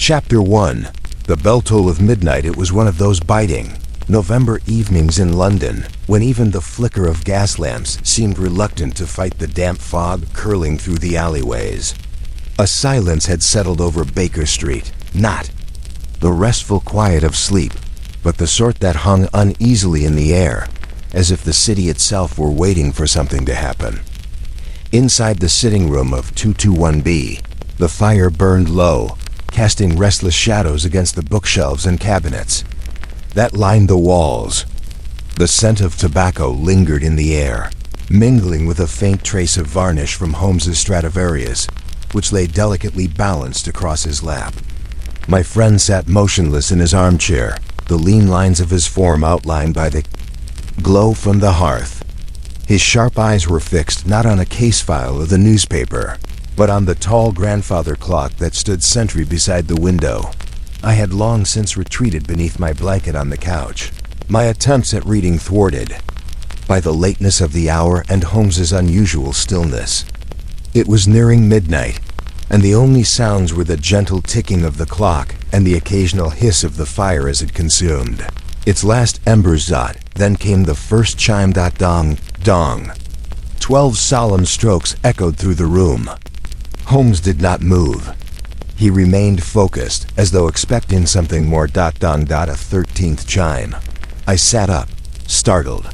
Chapter 1. The bell toll of midnight. It was one of those biting November evenings in London, when even the flicker of gas lamps seemed reluctant to fight the damp fog curling through the alleyways. A silence had settled over Baker Street, not the restful quiet of sleep, but the sort that hung uneasily in the air, as if the city itself were waiting for something to happen. Inside the sitting room of 221B, the fire burned low, casting restless shadows against the bookshelves and cabinets that lined the walls. The scent of tobacco lingered in the air, mingling with a faint trace of varnish from Holmes's Stradivarius, which lay delicately balanced across his lap. My friend sat motionless in his armchair, the lean lines of his form outlined by the glow from the hearth. His sharp eyes were fixed not on a case file of the newspaper, but on the tall grandfather clock that stood sentry beside the window. I had long since retreated beneath my blanket on the couch, my attempts at reading thwarted by the lateness of the hour and Holmes's unusual stillness. It was nearing midnight, and the only sounds were the gentle ticking of the clock and the occasional hiss of the fire as it consumed its last embers. Then came the first chime. Dong, dong. 12 solemn strokes echoed through the room. Holmes did not move. He remained focused, as though expecting something more. Dong. A 13th chime. I sat up, startled.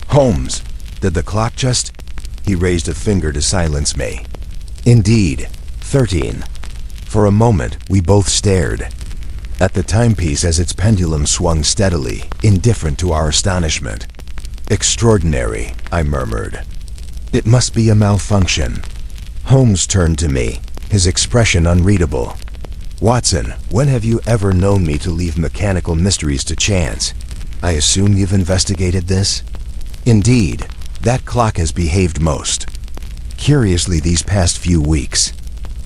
Holmes, did the clock just? He raised a finger to silence me. Indeed, 13. For a moment, we both stared at the timepiece as its pendulum swung steadily, indifferent to our astonishment. Extraordinary, I murmured. It must be a malfunction. Holmes turned to me, his expression unreadable. Watson, when have you ever known me to leave mechanical mysteries to chance? I assume you've investigated this? Indeed, that clock has behaved most curiously these past few weeks.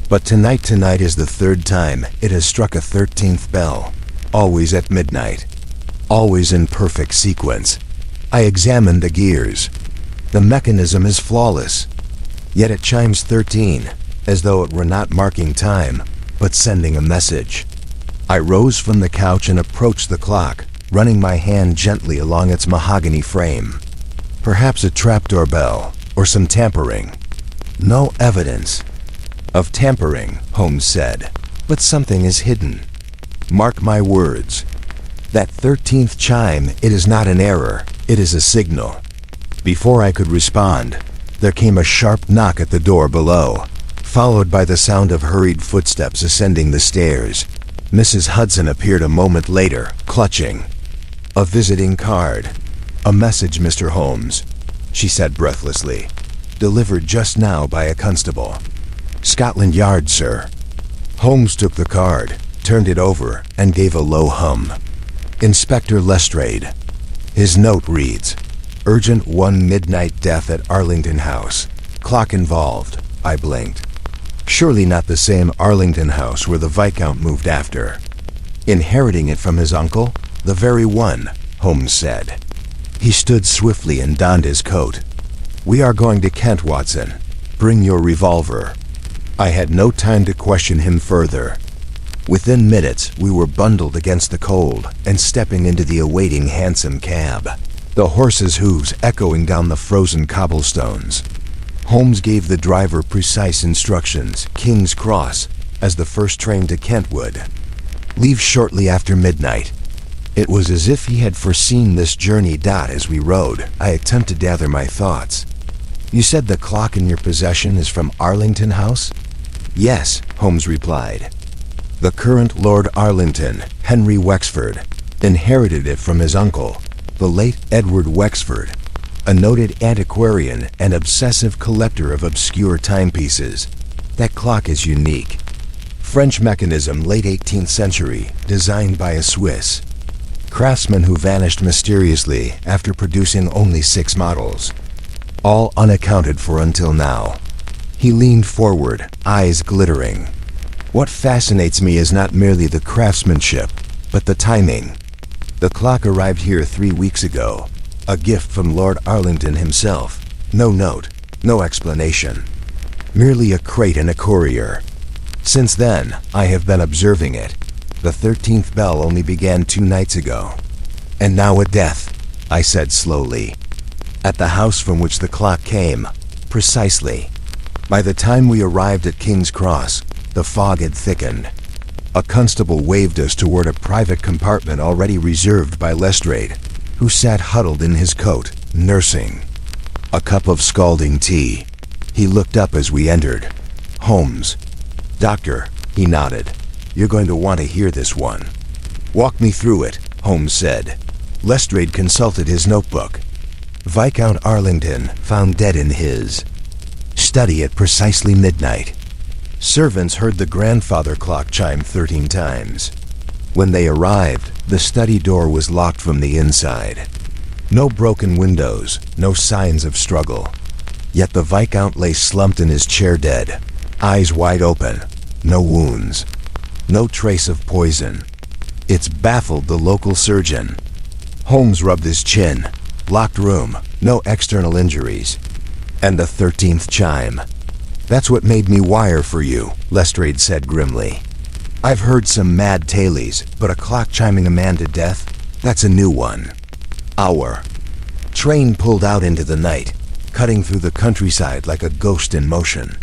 But tonight is the third time it has struck a 13th bell, always at midnight, always in perfect sequence. I examined the gears. The mechanism is flawless, yet it chimes 13, as though it were not marking time, but sending a message. I rose from the couch and approached the clock, running my hand gently along its mahogany frame. Perhaps a trapdoor bell, or some tampering. No evidence of tampering, Holmes said, but something is hidden. Mark my words. That 13th chime, it is not an error, it is a signal. Before I could respond, there came a sharp knock at the door below, followed by the sound of hurried footsteps ascending the stairs. Mrs. Hudson appeared a moment later, clutching a visiting card. A message, Mr. Holmes, she said breathlessly. Delivered just now by a constable. Scotland Yard, sir. Holmes took the card, turned it over, and gave a low hum. Inspector Lestrade. His note reads, Urgent 1 midnight death at Arlington House. Clock involved. I blinked. Surely not the same Arlington House where the Viscount moved after. Inheriting it from his uncle? The very one, Holmes said. He stood swiftly and donned his coat. We are going to Kent, Watson. Bring your revolver. I had no time to question him further. Within minutes, we were bundled against the cold and stepping into the awaiting hansom cab, the horses' hooves echoing down the frozen cobblestones. Holmes gave the driver precise instructions, King's Cross, as the first train to Kent would leave shortly after midnight. It was as if he had foreseen this journey. As we rode, I attempted to gather my thoughts. You said the clock in your possession is from Arlington House? Yes, Holmes replied. The current Lord Arlington, Henry Wexford, inherited it from his uncle, the late Edward Wexford, a noted antiquarian and obsessive collector of obscure timepieces. That clock is unique. French mechanism, late 18th century, designed by a Swiss craftsman who vanished mysteriously after producing only 6 models, all unaccounted for until now. He leaned forward, eyes glittering. What fascinates me is not merely the craftsmanship, but the timing. The clock arrived here 3 weeks ago, a gift from Lord Arlington himself. No note, no explanation. Merely a crate and a courier. Since then, I have been observing it, The 13th bell only began 2 nights ago. And now a death, I said slowly. At the house from which the clock came. Precisely. By the time we arrived at King's Cross, the fog had thickened. A constable waved us toward a private compartment already reserved by Lestrade, who sat huddled in his coat, nursing a cup of scalding tea. He looked up as we entered. Holmes. Doctor, he nodded. You're going to want to hear this one. Walk me through it, Holmes said. Lestrade consulted his notebook. Viscount Arlington found dead in his study at precisely midnight. Servants heard the grandfather clock chime 13 times. When they arrived, the study door was locked from the inside. No broken windows, no signs of struggle. Yet the Viscount lay slumped in his chair dead, eyes wide open, no wounds, no trace of poison. It's baffled the local surgeon. Holmes rubbed his chin. Locked room, no external injuries. And the 13th chime. That's what made me wire for you, Lestrade said grimly. I've heard some mad tales, but a clock chiming a man to death? That's a new one. Hour. Train pulled out into the night, cutting through the countryside like a ghost in motion.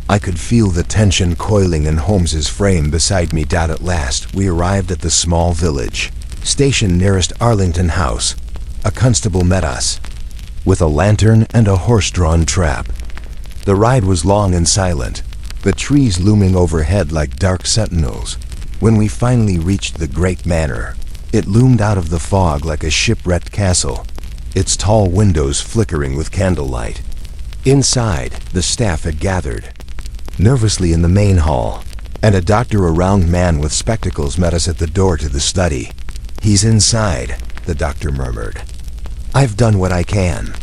I could feel the tension coiling in Holmes's frame beside me. At last, we arrived at the small village, station nearest Arlington House. A constable met us, with a lantern and a horse-drawn trap. The ride was long and silent, the trees looming overhead like dark sentinels. When we finally reached the great manor, it loomed out of the fog like a shipwrecked castle, its tall windows flickering with candlelight. Inside, the staff had gathered, nervously in the main hall, and a doctor-around man with spectacles met us at the door to the study. He's inside, the doctor murmured. I've done what I can.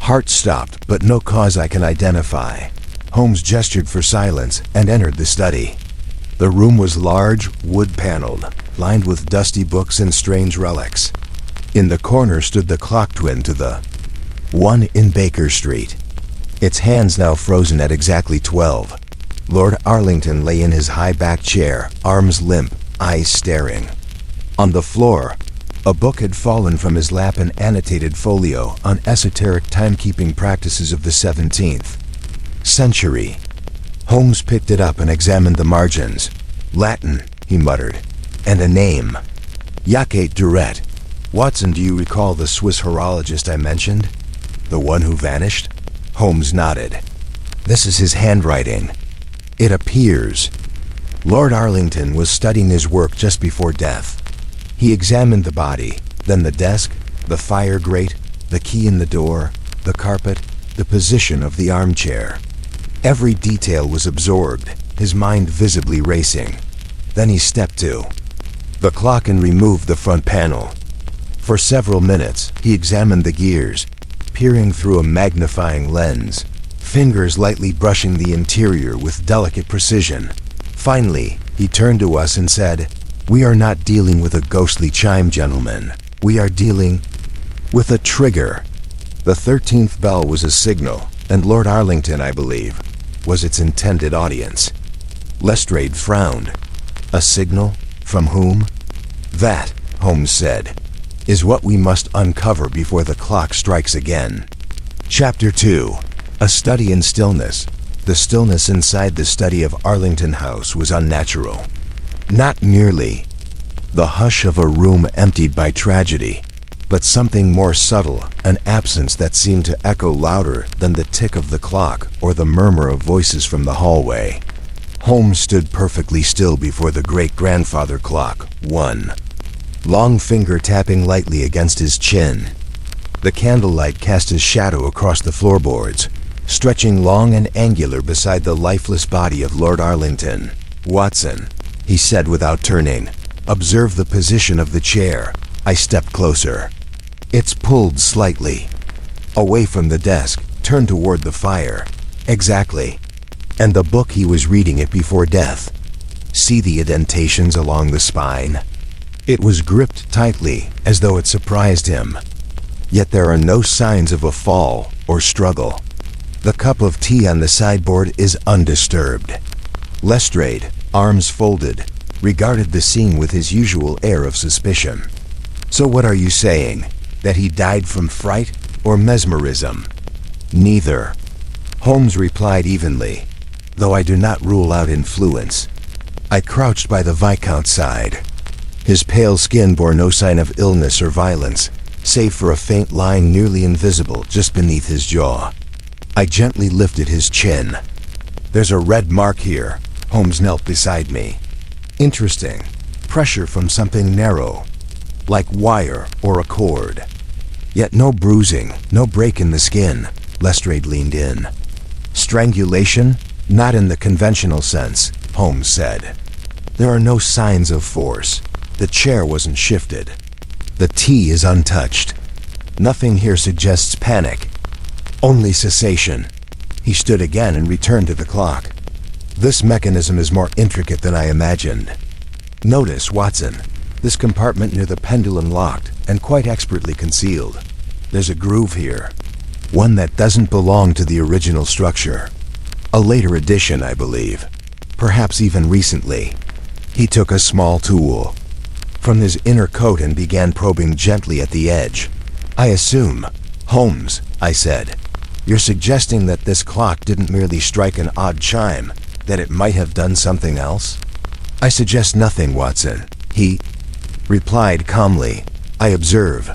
Heart stopped, but no cause I can identify. Holmes gestured for silence and entered the study. The room was large, wood-paneled, lined with dusty books and strange relics. In the corner stood the clock twin to the one in Baker Street, its hands now frozen at exactly 12. Lord Arlington lay in his high-backed chair, arms limp, eyes staring. On the floor, a book had fallen from his lap, an annotated folio on esoteric timekeeping practices of the 17th century. Holmes picked it up and examined the margins. Latin, he muttered, and a name. Jacques Duret. Watson, do you recall the Swiss horologist I mentioned? The one who vanished? Holmes nodded. This is his handwriting. It appears Lord Arlington was studying his work just before death. He examined the body, then the desk, the fire grate, the key in the door, the carpet, the position of the armchair. Every detail was absorbed, his mind visibly racing. Then he stepped to the clock and removed the front panel. For several minutes, he examined the gears, peering through a magnifying lens, fingers lightly brushing the interior with delicate precision. Finally, he turned to us and said, "We are not dealing with a ghostly chime, gentlemen. We are dealing with a trigger." The 13th bell was a signal, and Lord Arlington, I believe, was its intended audience. Lestrade frowned. A signal? From whom? That, Holmes said, is what we must uncover before the clock strikes again. Chapter 2. A study in stillness. The stillness inside the study of Arlington House was unnatural. Not merely the hush of a room emptied by tragedy, but something more subtle, an absence that seemed to echo louder than the tick of the clock or the murmur of voices from the hallway. Holmes stood perfectly still before the great-grandfather clock, one long finger tapping lightly against his chin. The candlelight cast a shadow across the floorboards, stretching long and angular beside the lifeless body of Lord Arlington. "Watson," he said without turning, "observe the position of the chair." I stepped closer. It's pulled slightly away from the desk, turned toward the fire. Exactly. And the book, he was reading it before death. See the indentations along the spine? It was gripped tightly, as though it surprised him. Yet there are no signs of a fall or struggle. The cup of tea on the sideboard is undisturbed. Lestrade, arms folded, regarded the scene with his usual air of suspicion. "So what are you saying? That he died from fright or mesmerism?" "Neither," Holmes replied evenly, "though I do not rule out influence." I crouched by the Viscount's side. His pale skin bore no sign of illness or violence, save for a faint line nearly invisible just beneath his jaw. I gently lifted his chin. "There's a red mark here." Holmes knelt beside me. "Interesting. Pressure from something narrow, like wire or a cord. Yet no bruising, no break in the skin." Lestrade leaned in. "Strangulation? Not in the conventional sense," Holmes said. "There are no signs of force. The chair wasn't shifted. The tea is untouched. Nothing here suggests panic. Only cessation." He stood again and returned to the clock. "This mechanism is more intricate than I imagined. Notice, Watson, this compartment near the pendulum locked and quite expertly concealed. There's a groove here, one that doesn't belong to the original structure. A later addition, I believe. Perhaps even recently." He took a small tool from his inner coat and began probing gently at the edge. "I assume, Holmes," I said, "you're suggesting that this clock didn't merely strike an odd chime, that it might have done something else?" "I suggest nothing, Watson," he replied calmly. "I observe.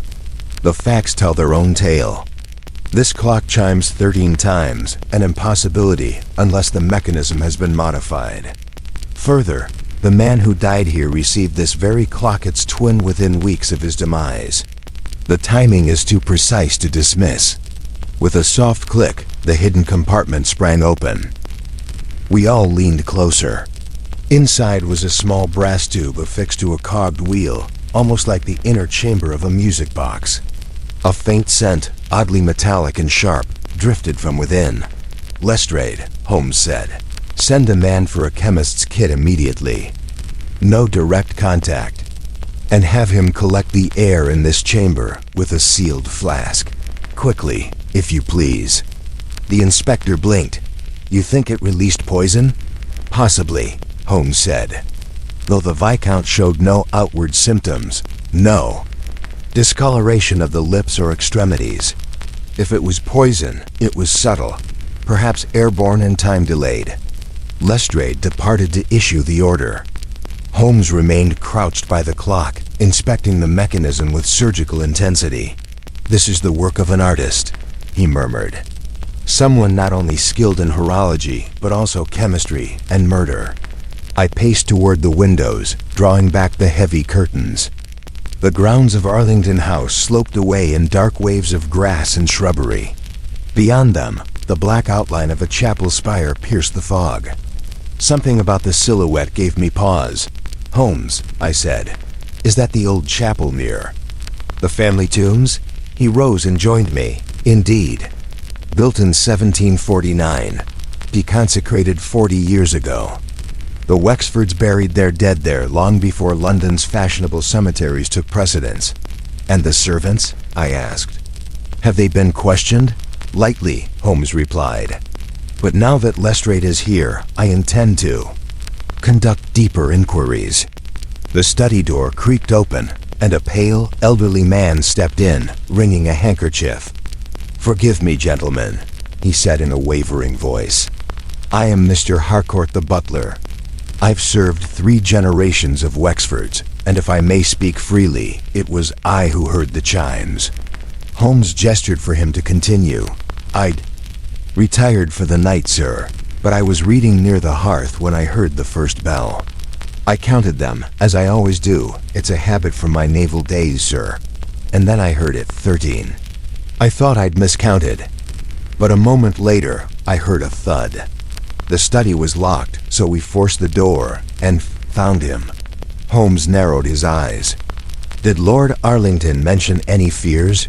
The facts tell their own tale. This clock chimes 13 times, an impossibility unless the mechanism has been modified. Further, the man who died here received this very clock, its twin, within weeks of his demise. The timing is too precise to dismiss." With a soft click, the hidden compartment sprang open. We all leaned closer. Inside was a small brass tube affixed to a cogged wheel, almost like the inner chamber of a music box. A faint scent, oddly metallic and sharp, drifted from within. "Lestrade," Holmes said, "send a man for a chemist's kit immediately. No direct contact. And have him collect the air in this chamber with a sealed flask. Quickly, if you please." The inspector blinked. "You think it released poison?" "Possibly," Holmes said, though the Viscount showed no outward symptoms. No discoloration of the lips or extremities. If it was poison, it was subtle, perhaps airborne and time delayed. Lestrade departed to issue the order. Holmes remained crouched by the clock, inspecting the mechanism with surgical intensity. "This is the work of an artist," he murmured. "Someone not only skilled in horology, but also chemistry and murder." I paced toward the windows, drawing back the heavy curtains. The grounds of Arlington House sloped away in dark waves of grass and shrubbery. Beyond them, the black outline of a chapel spire pierced the fog. Something about the silhouette gave me pause. "Holmes," I said, "is that the old chapel near the family tombs?" He rose and joined me. "Indeed. Built in 1749. Deconsecrated 40 years ago. The Wexfords buried their dead there long before London's fashionable cemeteries took precedence." "And the servants?" I asked. "Have they been questioned?" "Lightly," Holmes replied. "But now that Lestrade is here, I intend to conduct deeper inquiries." The study door creaked open, and a pale, elderly man stepped in, wringing a handkerchief. "Forgive me, gentlemen," he said in a wavering voice. "I am Mr. Harcourt the butler. I've served 3 generations of Wexfords, and if I may speak freely, it was I who heard the chimes." Holmes gestured for him to continue. "I'd retired for the night, sir, but I was reading near the hearth when I heard the first bell. I counted them, as I always do. It's a habit from my naval days, sir. And then I heard it 13. I thought I'd miscounted, but a moment later, I heard a thud. The study was locked, so we forced the door and found him." Holmes narrowed his eyes. "Did Lord Arlington mention any fears?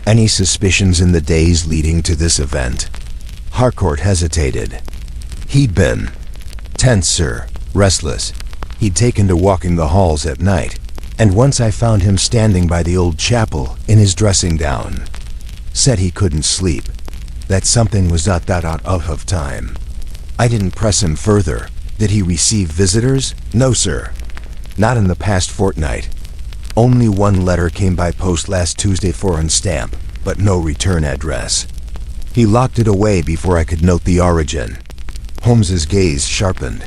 Any suspicions in the days leading to this event?" Harcourt hesitated. "He'd been tense, sir, restless. He'd taken to walking the halls at night, and once I found him standing by the old chapel in his dressing gown. Said he couldn't sleep, that something was not that out of time. I didn't press him further. Did he receive visitors?" "No, sir. Not in the past fortnight. Only one letter came by post last Tuesday, foreign stamp, but no return address. He locked it away before I could note the origin. Holmes's gaze sharpened.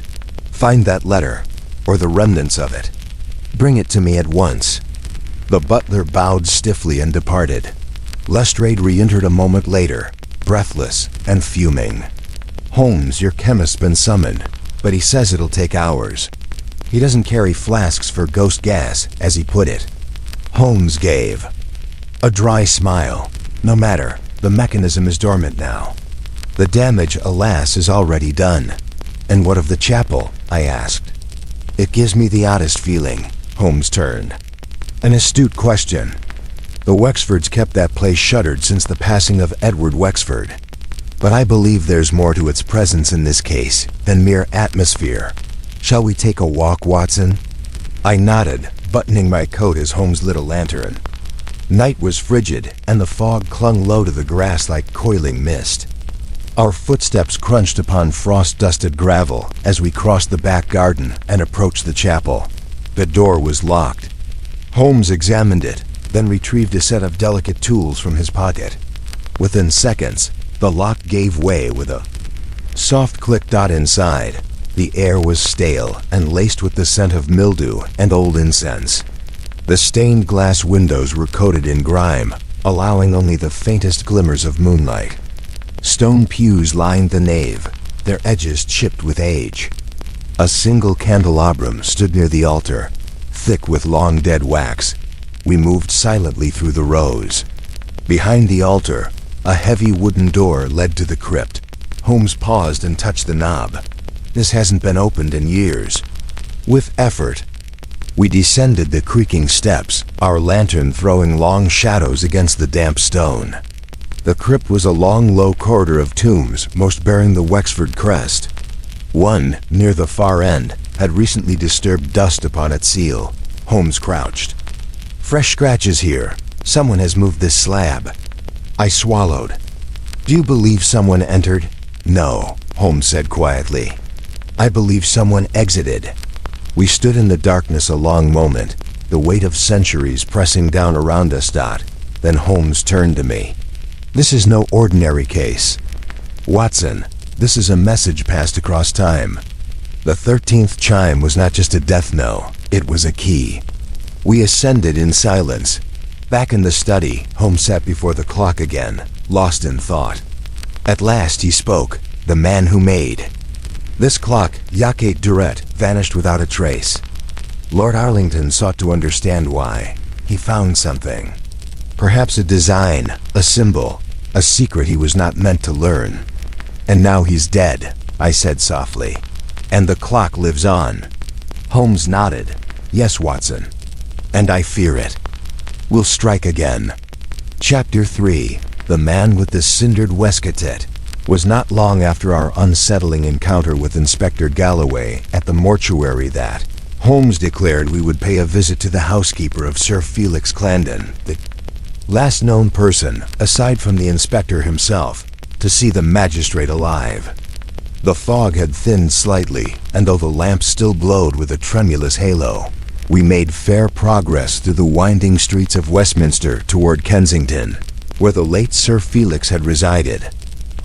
Find that letter, or the remnants of it. Bring it to me at once. The butler bowed stiffly and departed. Lestrade re-entered a moment later, breathless and fuming. Holmes, your chemist's been summoned, but he says it'll take hours. He doesn't carry flasks for ghost gas, as he put it. Holmes gave a dry smile. No matter, the mechanism is dormant now. The damage, alas, is already done. And what of the chapel? I asked. It gives me the oddest feeling. Holmes turned. An astute question. The Wexfords kept that place shuttered since the passing of Edward Wexford. But I believe there's more to its presence in this case than mere atmosphere. Shall we take a walk, Watson? I nodded, buttoning my coat as Holmes lit a lantern. Night was frigid, and the fog clung low to the grass like coiling mist. Our footsteps crunched upon frost-dusted gravel as we crossed the back garden and approached the chapel. The door was locked. Holmes examined it, then retrieved a set of delicate tools from his pocket. Within seconds, the lock gave way with a soft click. Inside, the air was stale and laced with the scent of mildew and old incense. The stained glass windows were coated in grime, allowing only the faintest glimmers of moonlight. Stone pews lined the nave, their edges chipped with age. A single candelabrum stood near the altar, thick with long dead wax. We moved silently through the rows. Behind the altar, a heavy wooden door led to the crypt. Holmes paused and touched the knob. This hasn't been opened in years. With effort, we descended the creaking steps, our lantern throwing long shadows against the damp stone. The crypt was a long, low corridor of tombs, most bearing the Wexford crest. One, near the far end, had recently disturbed dust upon its seal. Holmes crouched. Fresh scratches here. Someone has moved this slab. I swallowed. Do you believe someone entered? No, Holmes said quietly. I believe someone exited. We stood in the darkness a long moment, the weight of centuries pressing down around us. Then Holmes turned to me. This is no ordinary case. Watson, this is a message passed across time. The 13th chime was not just a death knell, it was a key. We ascended in silence. Back in the study, Holmes sat before the clock again, lost in thought. At last he spoke, the man who made. This clock, Yaquet Duret, vanished without a trace. Lord Arlington sought to understand why. He found something. Perhaps a design, a symbol, a secret he was not meant to learn. And now he's dead, I said softly. And the clock lives on. Holmes nodded. Yes, Watson. And I fear it. We'll strike again. Chapter 3, The Man with the Cindered Waistcoat, was not long after our unsettling encounter with Inspector Galloway at the mortuary that Holmes declared we would pay a visit to the housekeeper of Sir Felix Clandon, the last known person, aside from the inspector himself, to see the magistrate alive. The fog had thinned slightly, and though the lamps still glowed with a tremulous halo, we made fair progress through the winding streets of Westminster toward Kensington, where the late Sir Felix had resided.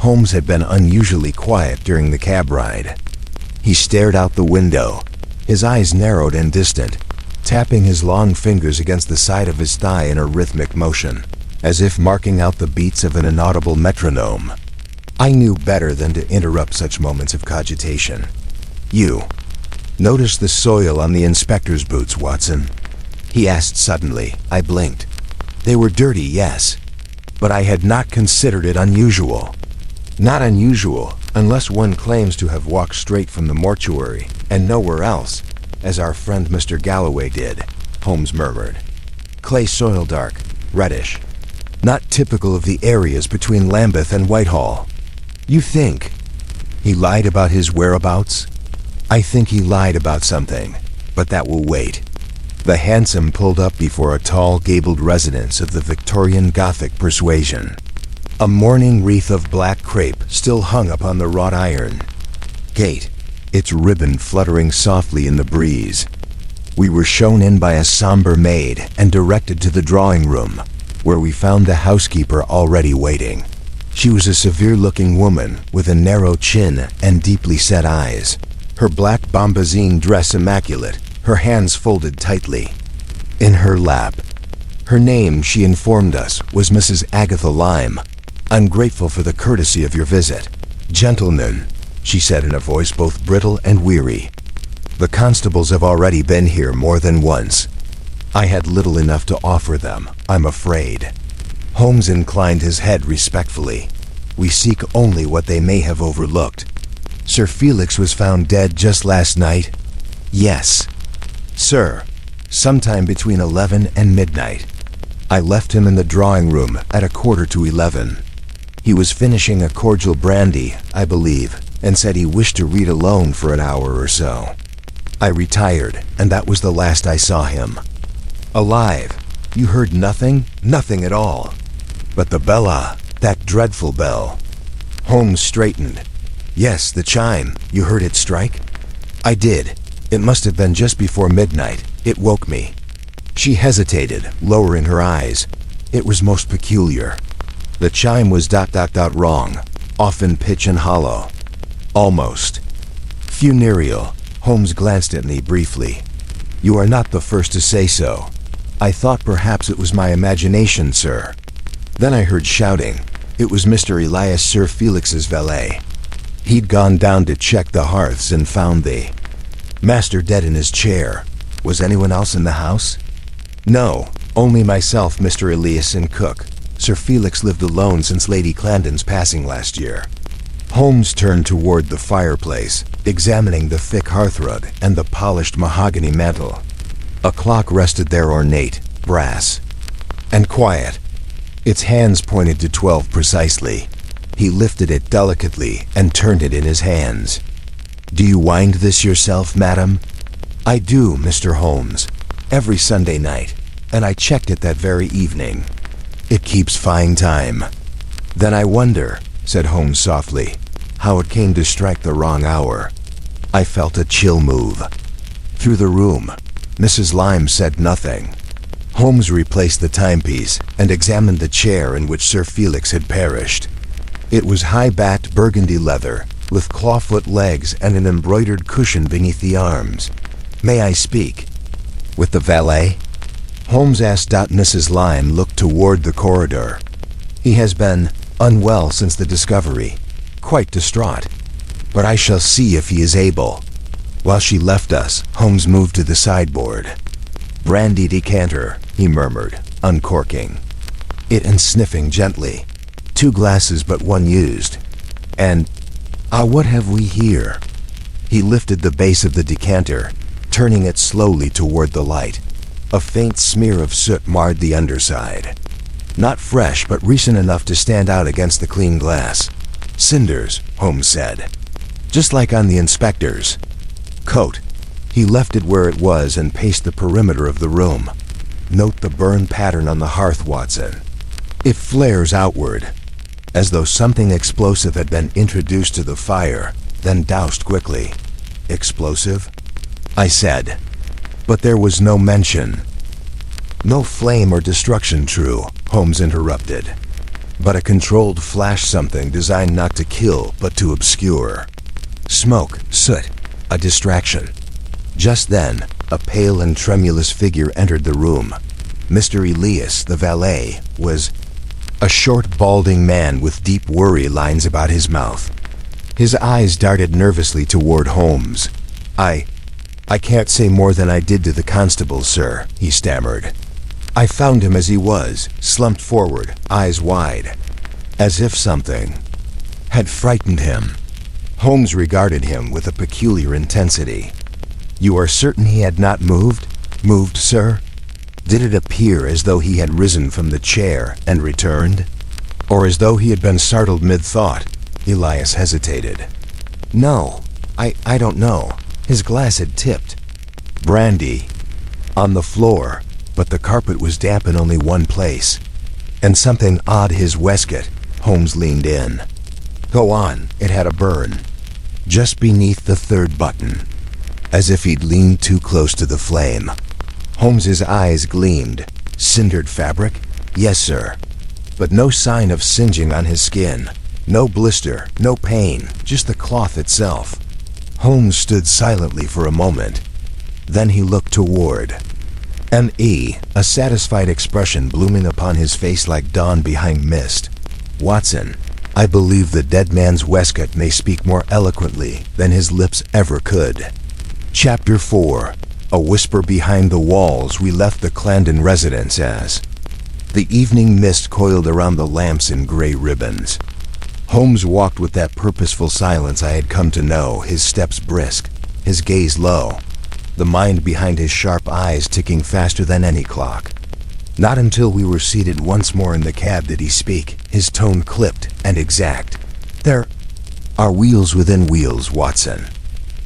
Holmes had been unusually quiet during the cab ride. He stared out the window, his eyes narrowed and distant, tapping his long fingers against the side of his thigh in a rhythmic motion, as if marking out the beats of an inaudible metronome. I knew better than to interrupt such moments of cogitation. You notice the soil on the inspector's boots, Watson? He asked suddenly. I blinked. They were dirty, yes, but I had not considered it unusual. Not unusual, unless one claims to have walked straight from the mortuary and nowhere else, as our friend Mr. Galloway did, Holmes murmured. Clay soil, dark, reddish. Not typical of the areas between Lambeth and Whitehall. You think he lied about his whereabouts? I think he lied about something, but that will wait. The hansom pulled up before a tall, gabled residence of the Victorian Gothic persuasion. A mourning wreath of black crepe still hung upon the wrought iron gate, its ribbon fluttering softly in the breeze. We were shown in by a somber maid and directed to the drawing room, where we found the housekeeper already waiting. She was a severe-looking woman with a narrow chin and deeply set eyes, her black bombazine dress immaculate, her hands folded tightly. In her lap, her name, she informed us, was Mrs. Agatha Lyme. "I'm grateful for the courtesy of your visit. Gentlemen," she said in a voice both brittle and weary, "the constables have already been here more than once. I had little enough to offer them, I'm afraid." Holmes inclined his head respectfully. "We seek only what they may have overlooked. Sir Felix was found dead just last night?" "Yes, sir, sometime between 11 and midnight. I left him in the drawing room at 11:15. He was finishing a cordial brandy, I believe, and said he wished to read alone for an hour or so. I retired, and that was the last I saw him." "Alive? You heard nothing?" "Nothing at all. But the bell, that dreadful bell." Holmes straightened. "Yes, the chime. You heard it strike?" "I did. It must have been just before midnight. It woke me." She hesitated, lowering her eyes. It was most peculiar. The chime was ... wrong, often pitch and hollow. Almost funereal. Holmes glanced at me briefly. "You are not the first to say so. I thought perhaps it was my imagination, sir." Then I heard shouting. It was Mr. Elias, Sir Felix's valet. He'd gone down to check the hearths and found the master dead in his chair. "Was anyone else in the house?" "No, only myself, Mr. Elias, and cook. Sir Felix lived alone since Lady Clandon's passing last year." Holmes turned toward the fireplace, examining the thick hearthrug and the polished mahogany mantel. A clock rested there, ornate, brass, and quiet. Its hands pointed to 12 precisely. He lifted it delicately and turned it in his hands. "Do you wind this yourself, madam?" "I do, Mr. Holmes. Every Sunday night, and I checked it that very evening. It keeps fine time." "Then I wonder," said Holmes softly, "how it came to strike the wrong hour." I felt a chill move through the room. Mrs. Lyme said nothing. Holmes replaced the timepiece and examined the chair in which Sir Felix had perished. It was high-backed burgundy leather, with clawfoot legs and an embroidered cushion beneath the arms. "May I speak with the valet?" Holmes asked. Mrs. Lyme looked toward the corridor. "He has been unwell since the discovery, quite distraught, but I shall see if he is able." While she left us, Holmes moved to the sideboard. "Brandy decanter," he murmured, uncorking it and sniffing gently. "2 glasses but 1 used. And, what have we here?" He lifted the base of the decanter, turning it slowly toward the light. A faint smear of soot marred the underside. Not fresh, but recent enough to stand out against the clean glass. "Cinders," Holmes said. "Just like on the inspector's coat." He left it where it was and paced the perimeter of the room. "Note the burn pattern on the hearth, Watson. It flares outward, as though something explosive had been introduced to the fire, then doused quickly." "Explosive?" I said. But there was no mention. "No flame or destruction, true," Holmes interrupted, "but a controlled flash, something designed not to kill, but to obscure. Smoke, soot, a distraction." Just then, a pale and tremulous figure entered the room. Mr. Elias, the valet, was a short, balding man with deep worry lines about his mouth. His eyes darted nervously toward Holmes. I can't say more than I did to the constable, sir," he stammered. "I found him as he was, slumped forward, eyes wide, as if something had frightened him." Holmes regarded him with a peculiar intensity. "You are certain he had not moved?" "Moved, sir?" "Did it appear as though he had risen from the chair and returned? Or as though he had been startled mid-thought?" Elias hesitated. "No, I don't know. His glass had tipped. Brandy on the floor, but the carpet was damp in only one place. And something odd, his waistcoat." Holmes leaned in. "Go on." "It had a burn just beneath the 3rd button." as if he'd leaned too close to the flame. Holmes's eyes gleamed. Cindered fabric? Yes, sir. But no sign of singeing on his skin. No blister, no pain, just the cloth itself. Holmes stood silently for a moment. Then he looked toward M.E., a satisfied expression blooming upon his face like dawn behind mist. Watson, I believe the dead man's waistcoat may speak more eloquently than his lips ever could. Chapter 4. A whisper behind the walls. We left the Clandon residence as the evening mist coiled around the lamps in gray ribbons. Holmes walked with that purposeful silence I had come to know, his steps brisk, his gaze low, the mind behind his sharp eyes ticking faster than any clock. Not until we were seated once more in the cab did he speak, his tone clipped and exact. There are wheels within wheels, Watson.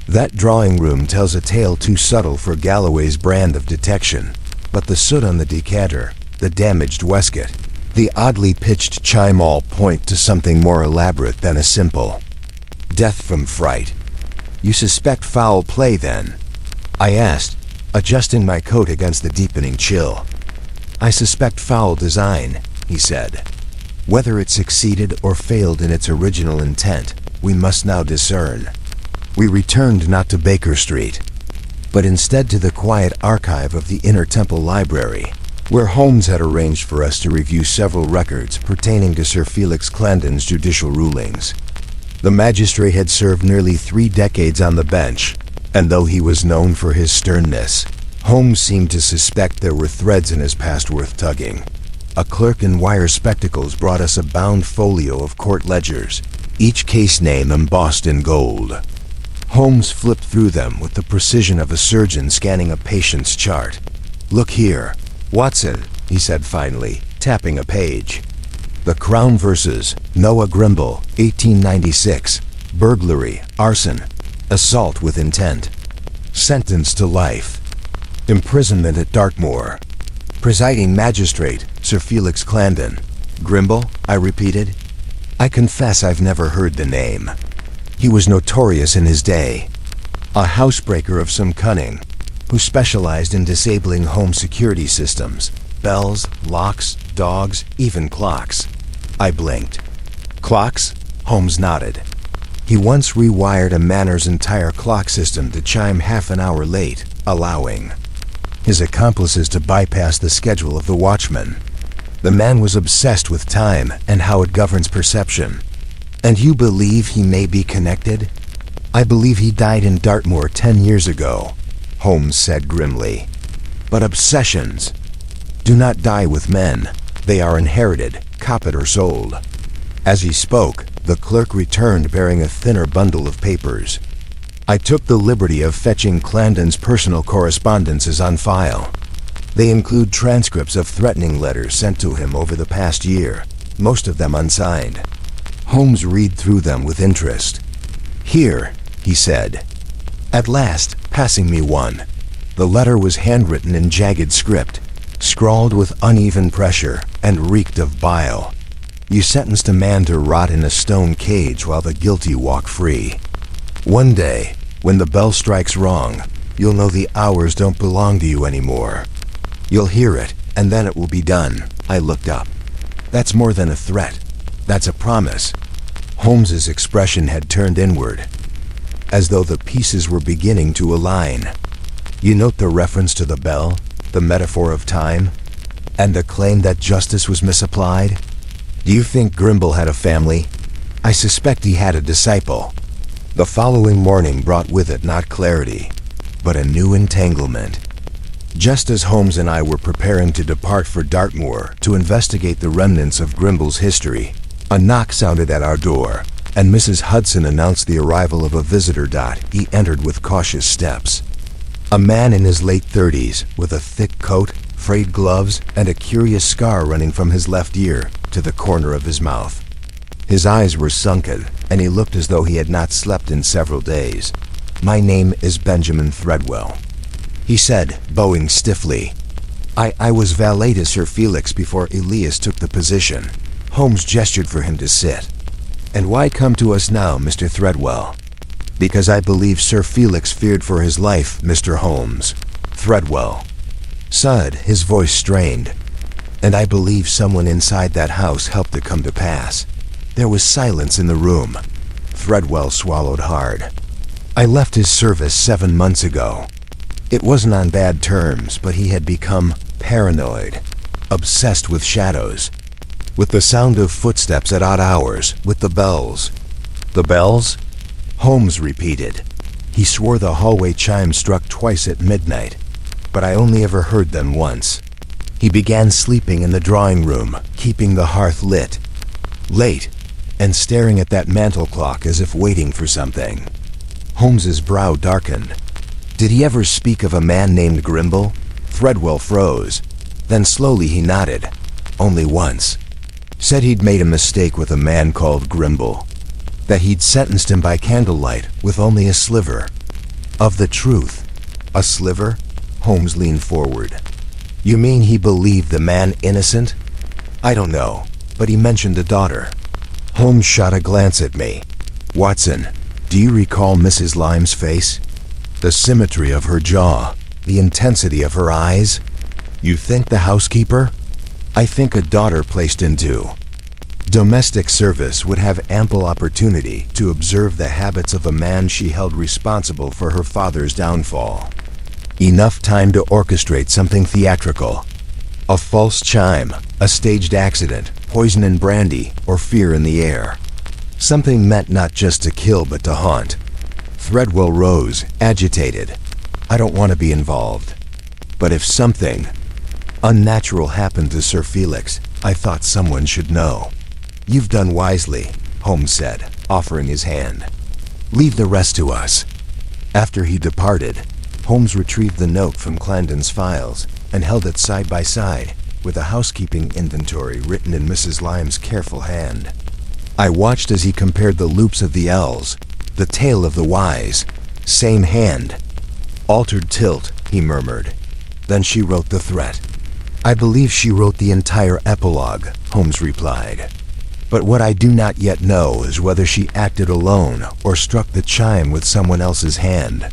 That drawing room tells a tale too subtle for Galloway's brand of detection, but the soot on the decanter, the damaged waistcoat, the oddly pitched chime all point to something more elaborate than a simple death from fright. You suspect foul play, then? I asked, adjusting my coat against the deepening chill. I suspect foul design, he said. Whether it succeeded or failed in its original intent, we must now discern. We returned not to Baker Street, but instead to the quiet archive of the Inner Temple Library, where Holmes had arranged for us to review several records pertaining to Sir Felix Clandon's judicial rulings. The magistrate had served nearly 3 decades on the bench, and though he was known for his sternness, Holmes seemed to suspect there were threads in his past worth tugging. A clerk in wire spectacles brought us a bound folio of court ledgers, each case name embossed in gold. Holmes flipped through them with the precision of a surgeon scanning a patient's chart. Look here, Watson, he said finally, tapping a page. The Crown versus Noah Grimble, 1896. Burglary, arson, assault with intent. Sentenced to life. Imprisonment at Dartmoor. Presiding magistrate, Sir Felix Clandon. Grimble, I repeated. I confess I've never heard the name. He was notorious in his day. A housebreaker of some cunning, who specialized in disabling home security systems, bells, locks, dogs, even clocks. I blinked. Clocks? Holmes nodded. He once rewired a Manor's entire clock system to chime half an hour late, allowing his accomplices to bypass the schedule of the watchman. The man was obsessed with time and how it governs perception. And you believe he may be connected? I believe he died in Dartmoor 10 years ago, Holmes said grimly. But obsessions do not die with men. They are inherited, copied or sold. As he spoke, the clerk returned bearing a thinner bundle of papers. I took the liberty of fetching Clandon's personal correspondences on file. They include transcripts of threatening letters sent to him over the past year, most of them unsigned. Holmes read through them with interest. Here, he said, at last, passing me one. The letter was handwritten in jagged script, scrawled with uneven pressure, and reeked of bile. You sentenced a man to rot in a stone cage while the guilty walk free. One day, when the bell strikes wrong, you'll know the hours don't belong to you anymore. You'll hear it, and then it will be done. I looked up. That's more than a threat. That's a promise. Holmes's expression had turned inward, as though the pieces were beginning to align. You note the reference to the bell, the metaphor of time, and the claim that justice was misapplied? Do you think Grimble had a family? I suspect he had a disciple. The following morning brought with it not clarity, but a new entanglement. Just as Holmes and I were preparing to depart for Dartmoor to investigate the remnants of Grimble's history, a knock sounded at our door, and Mrs. Hudson announced the arrival of a visitor. He entered with cautious steps. A man in his late 30s, with a thick coat, frayed gloves, and a curious scar running from his left ear to the corner of his mouth. His eyes were sunken, and he looked as though he had not slept in several days. My name is Benjamin Threadwell, he said, bowing stiffly. I was valet to Sir Felix before Elias took the position. Holmes gestured for him to sit. And why come to us now, Mr. Threadwell? Because I believe Sir Felix feared for his life, Mr. Holmes. Threadwell said, his voice strained. And I believe someone inside that house helped it come to pass. There was silence in the room. Threadwell swallowed hard. I left his service 7 months ago. It wasn't on bad terms, but he had become paranoid, obsessed with shadows, with the sound of footsteps at odd hours, with the bells. The bells? Holmes repeated. He swore the hallway chime struck twice at midnight, but I only ever heard them once. He began sleeping in the drawing room, keeping the hearth lit, late, and staring at that mantel clock as if waiting for something. Holmes's brow darkened. Did he ever speak of a man named Grimble? Threadwell froze. Then slowly he nodded. Only once. Said he'd made a mistake with a man called Grimble. That he'd sentenced him by candlelight with only a sliver of the truth. A sliver? Holmes leaned forward. You mean he believed the man innocent? I don't know, but he mentioned a daughter. Holmes shot a glance at me. Watson, do you recall Mrs. Lime's face? The symmetry of her jaw, the intensity of her eyes? You think the housekeeper? I think a daughter placed into domestic service would have ample opportunity to observe the habits of a man she held responsible for her father's downfall. Enough time to orchestrate something theatrical. A false chime, a staged accident, poison in brandy, or fear in the air. Something meant not just to kill but to haunt. Threadwell rose, agitated. I don't want to be involved. But if something unnatural happened to Sir Felix, I thought someone should know. You've done wisely, Holmes said, offering his hand. Leave the rest to us. After he departed, Holmes retrieved the note from Clandon's files and held it side by side with a housekeeping inventory written in Mrs. Lime's careful hand. I watched as he compared the loops of the L's, the tail of the Y's. Same hand. Altered tilt, he murmured. Then she wrote the threat. I believe she wrote the entire epilogue, Holmes replied. But what I do not yet know is whether she acted alone or struck the chime with someone else's hand.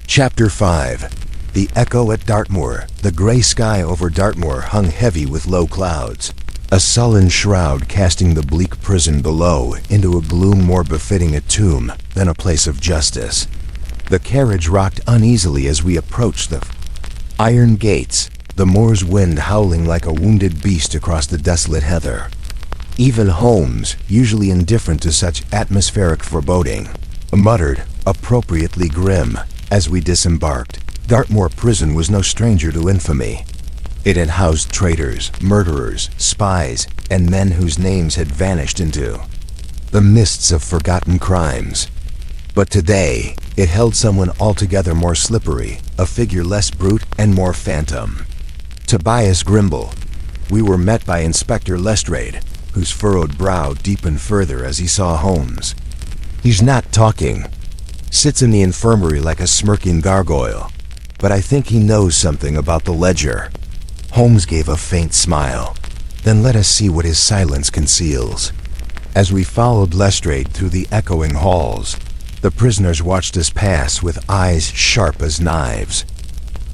Chapter 5. The Echo at Dartmoor. The gray sky over Dartmoor hung heavy with low clouds, a sullen shroud casting the bleak prison below into a gloom more befitting a tomb than a place of justice. The carriage rocked uneasily as we approached the iron gates, the moor's wind howling like a wounded beast across the desolate heather. Even Holmes, usually indifferent to such atmospheric foreboding, muttered, appropriately grim, as we disembarked. Dartmoor prison was no stranger to infamy. It had housed traitors, murderers, spies, and men whose names had vanished into the mists of forgotten crimes. But today, it held someone altogether more slippery, a figure less brute and more phantom. Tobias Grimble. We were met by Inspector Lestrade, whose furrowed brow deepened further as he saw Holmes. He's not talking. Sits in the infirmary like a smirking gargoyle. But I think he knows something about the ledger. Holmes gave a faint smile. Then let us see what his silence conceals. As we followed Lestrade through the echoing halls, the prisoners watched us pass with eyes sharp as knives.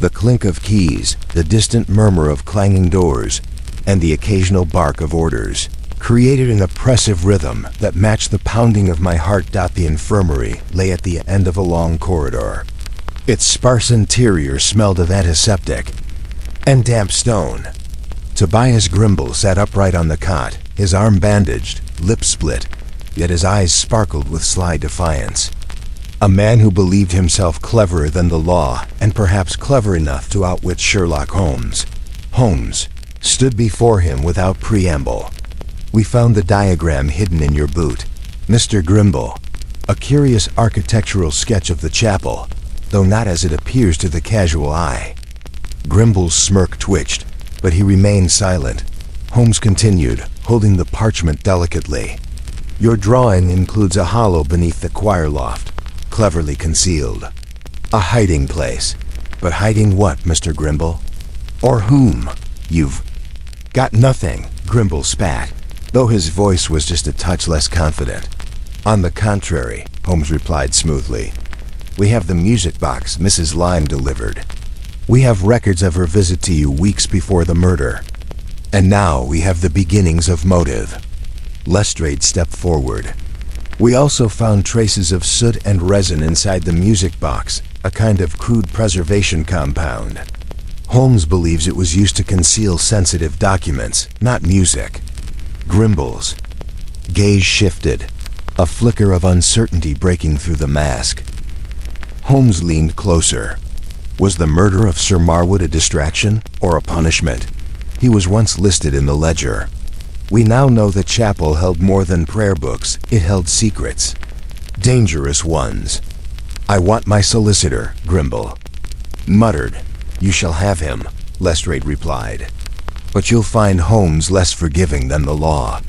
The clink of keys, the distant murmur of clanging doors, and the occasional bark of orders created an oppressive rhythm that matched the pounding of my heart. The infirmary lay at the end of a long corridor. Its sparse interior smelled of antiseptic and damp stone. Tobias Grimble sat upright on the cot, his arm bandaged, lips split, yet his eyes sparkled with sly defiance. A man who believed himself cleverer than the law, and perhaps clever enough to outwit Sherlock Holmes. Holmes stood before him without preamble. We found the diagram hidden in your boot, Mr. Grimble, a curious architectural sketch of the chapel, though not as it appears to the casual eye. Grimble's smirk twitched, but he remained silent. Holmes continued, holding the parchment delicately. Your drawing includes a hollow beneath the choir loft, cleverly concealed. A hiding place. But hiding what, Mr. Grimble? Or whom? You've got nothing, Grimble spat, though his voice was just a touch less confident. On the contrary, Holmes replied smoothly. "We have the music box Mrs. Lyme delivered. We have records of her visit to you weeks before the murder. And now we have the beginnings of motive." Lestrade stepped forward. "We also found traces of soot and resin inside the music box, a kind of crude preservation compound. Holmes believes it was used to conceal sensitive documents, not music." Grimble's gaze shifted, a flicker of uncertainty breaking through the mask. Holmes leaned closer. Was the murder of Sir Marwood a distraction or a punishment? He was once listed in the ledger. We now know the chapel held more than prayer books. It held secrets. Dangerous ones. "I want my solicitor," Grimble muttered. "You shall have him," Lestrade replied. "But you'll find Holmes less forgiving than the law."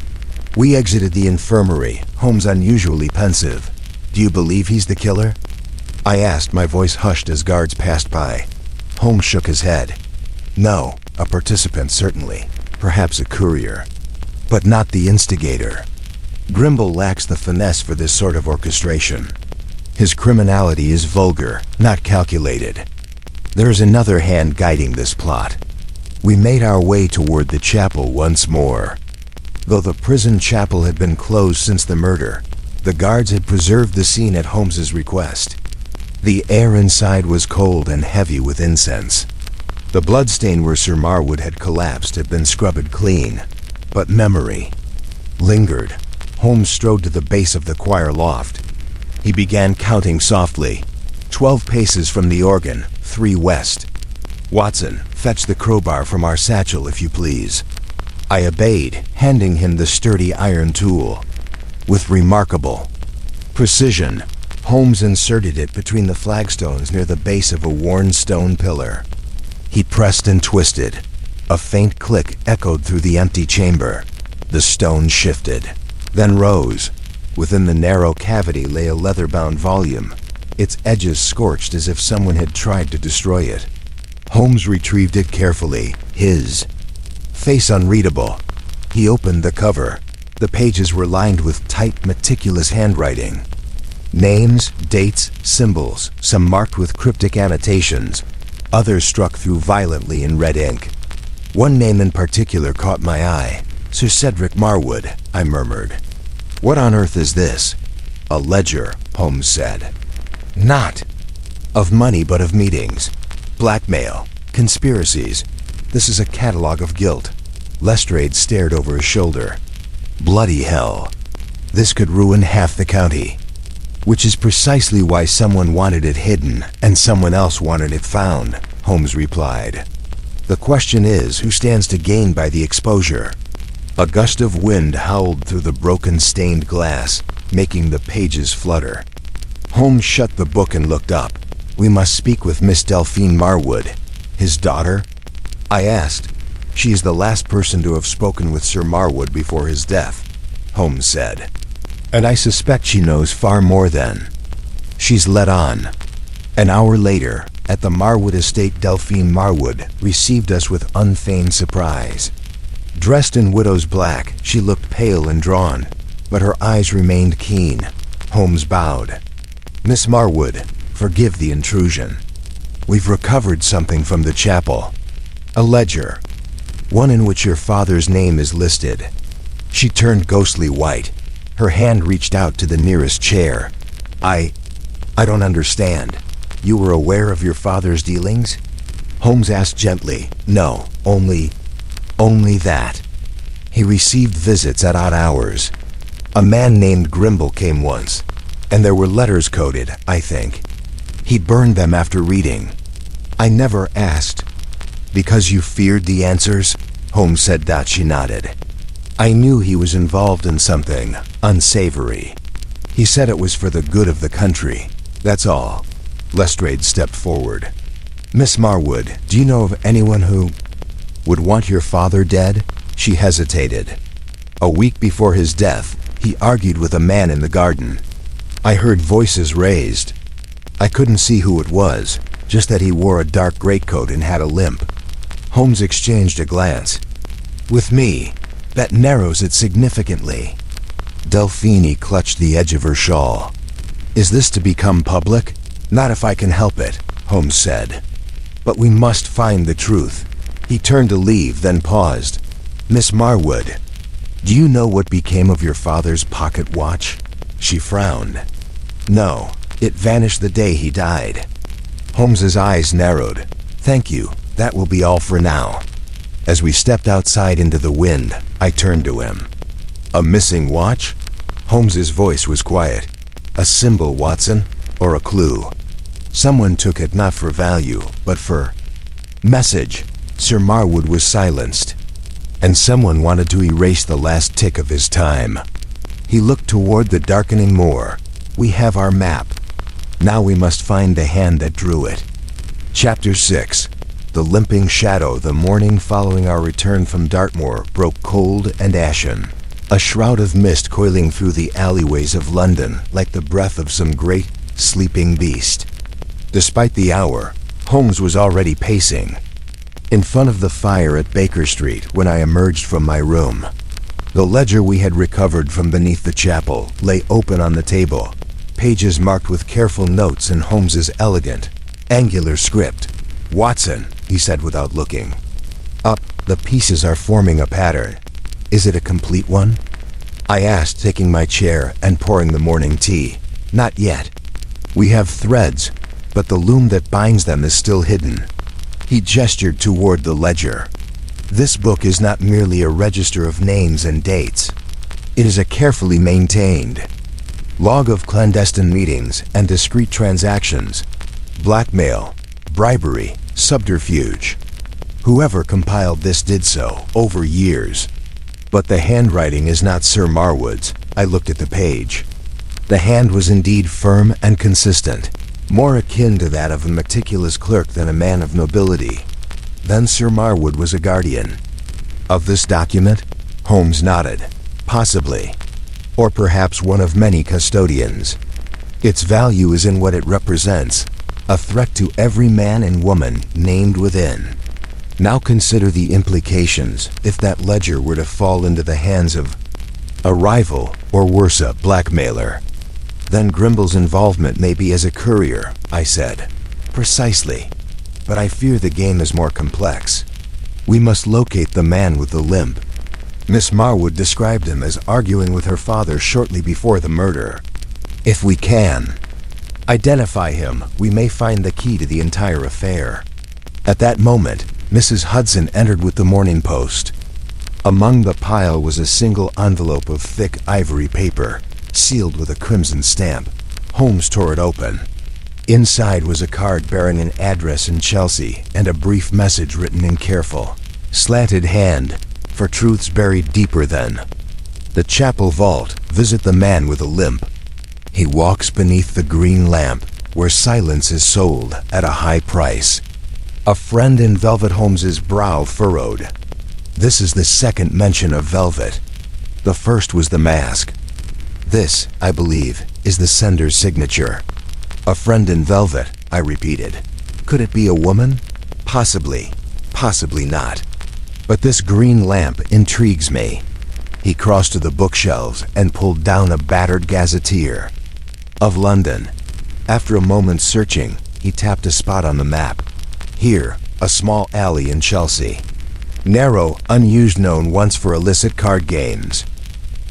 We exited the infirmary, Holmes unusually pensive. "Do you believe he's the killer?" I asked, my voice hushed as guards passed by. Holmes shook his head. "No, a participant certainly, perhaps a courier, but not the instigator. Grimble lacks the finesse for this sort of orchestration. His criminality is vulgar, not calculated. There is another hand guiding this plot." We made our way toward the chapel once more. Though the prison chapel had been closed since the murder, the guards had preserved the scene at Holmes's request. The air inside was cold and heavy with incense. The bloodstain where Sir Marwood had collapsed had been scrubbed clean, but memory lingered. Holmes strode to the base of the choir loft. He began counting softly. 12 paces from the organ, 3 west. "Watson, fetch the crowbar from our satchel, if you please." I obeyed, handing him the sturdy iron tool. With remarkable precision, Holmes inserted it between the flagstones near the base of a worn stone pillar. He pressed and twisted. A faint click echoed through the empty chamber. The stone shifted, then rose. Within the narrow cavity lay a leather-bound volume, its edges scorched as if someone had tried to destroy it. Holmes retrieved it carefully, his face unreadable. He opened the cover. The pages were lined with tight, meticulous handwriting. Names, dates, symbols, some marked with cryptic annotations, others struck through violently in red ink. One name in particular caught my eye. "Sir Cedric Marwood," I murmured. "What on earth is this?" "A ledger," Holmes said. "Not of money, but of meetings. Blackmail, conspiracies. This is a catalog of guilt." Lestrade stared over his shoulder. "Bloody hell. This could ruin half the county." "Which is precisely why someone wanted it hidden and someone else wanted it found," Holmes replied. "The question is, who stands to gain by the exposure?" A gust of wind howled through the broken stained glass, making the pages flutter. Holmes shut the book and looked up. "We must speak with Miss Delphine Marwood." "His daughter?" I asked. "She is the last person to have spoken with Sir Marwood before his death," Holmes said. "And I suspect she knows far more than she's let on." An hour later, at the Marwood estate, Delphine Marwood received us with unfeigned surprise. Dressed in widow's black, she looked pale and drawn, but her eyes remained keen. Holmes bowed. "Miss Marwood, forgive the intrusion. We've recovered something from the chapel. A ledger, one in which your father's name is listed." She turned ghostly white. Her hand reached out to the nearest chair. I don't understand. You were aware of your father's dealings?" Holmes asked gently. "No, only that. He received visits at odd hours. A man named Grimble came once, and there were letters coded, I think. He burned them after reading. I never asked." "Because you feared the answers?" Holmes said. She nodded. "I knew he was involved in something unsavory. He said it was for the good of the country. That's all." Lestrade stepped forward. "Miss Marwood, do you know of anyone who would want your father dead?" She hesitated. "A week before his death, he argued with a man in the garden. I heard voices raised. I couldn't see who it was, just that he wore a dark greatcoat and had a limp." Holmes exchanged a glance. "With me, that narrows it significantly." Delphine clutched the edge of her shawl. Is this to become public? Not if I can help it, Holmes said. But we must find the truth. He turned to leave, then paused. Miss Marwood, do you know what became of your father's pocket watch? She frowned. No, it vanished the day he died. Holmes's eyes narrowed. Thank you, that will be all for now. As we stepped outside into the wind, I turned to him. A missing watch? Holmes's voice was quiet. A symbol, Watson, or a clue? Someone took it not for value, but for message. Sir Marwood was silenced, and someone wanted to erase the last tick of his time. He looked toward the darkening moor. We have our map. Now we must find the hand that drew it. Chapter 6. The limping shadow. The morning following our return from Dartmoor broke cold and ashen. A shroud of mist coiling through the alleyways of London like the breath of some great, sleeping beast. Despite the hour, Holmes was already pacing in front of the fire at Baker Street when I emerged from my room. The ledger we had recovered from beneath the chapel lay open on the table, pages marked with careful notes in Holmes's elegant, angular script. Watson, he said without looking up, the pieces are forming a pattern. Is it a complete one? I asked, taking my chair and pouring the morning tea. Not yet. We have threads, but the loom that binds them is still hidden. He gestured toward the ledger. This book is not merely a register of names and dates. It is a carefully maintained log of clandestine meetings and discreet transactions, blackmail, bribery, subterfuge. Whoever compiled this did so over years. But the handwriting is not Sir Marwood's. I looked at the page. The hand was indeed firm and consistent, more akin to that of a meticulous clerk than a man of nobility. Then Sir Marwood was a guardian of this document? Holmes nodded. Possibly. Or perhaps one of many custodians. Its value is in what it represents, a threat to every man and woman named within. Now consider the implications if that ledger were to fall into the hands of a rival, or worse, a blackmailer. Then Grimble's involvement may be as a courier, I said. Precisely. But I fear the game is more complex. We must locate the man with the limp. Miss Marwood described him as arguing with her father shortly before the murder. If we can identify him, we may find the key to the entire affair. At that moment, Mrs. Hudson entered with the Morning Post. Among the pile was a single envelope of thick ivory paper, sealed with a crimson stamp. Holmes tore it open. Inside was a card bearing an address in Chelsea and a brief message written in careful, slanted hand, for truths buried deeper than the chapel vault. Visit the man with a limp. He walks beneath the green lamp, where silence is sold at a high price. A friend in velvet. Holmes's brow furrowed. This is the second mention of velvet. The first was the mask. This, I believe, is the sender's signature. A friend in velvet, I repeated. Could it be a woman? Possibly. Possibly not. But this green lamp intrigues me. He crossed to the bookshelves and pulled down a battered gazetteer of London. After a moment's searching, he tapped a spot on the map. Here, a small alley in Chelsea. Narrow, unused, known once for illicit card games.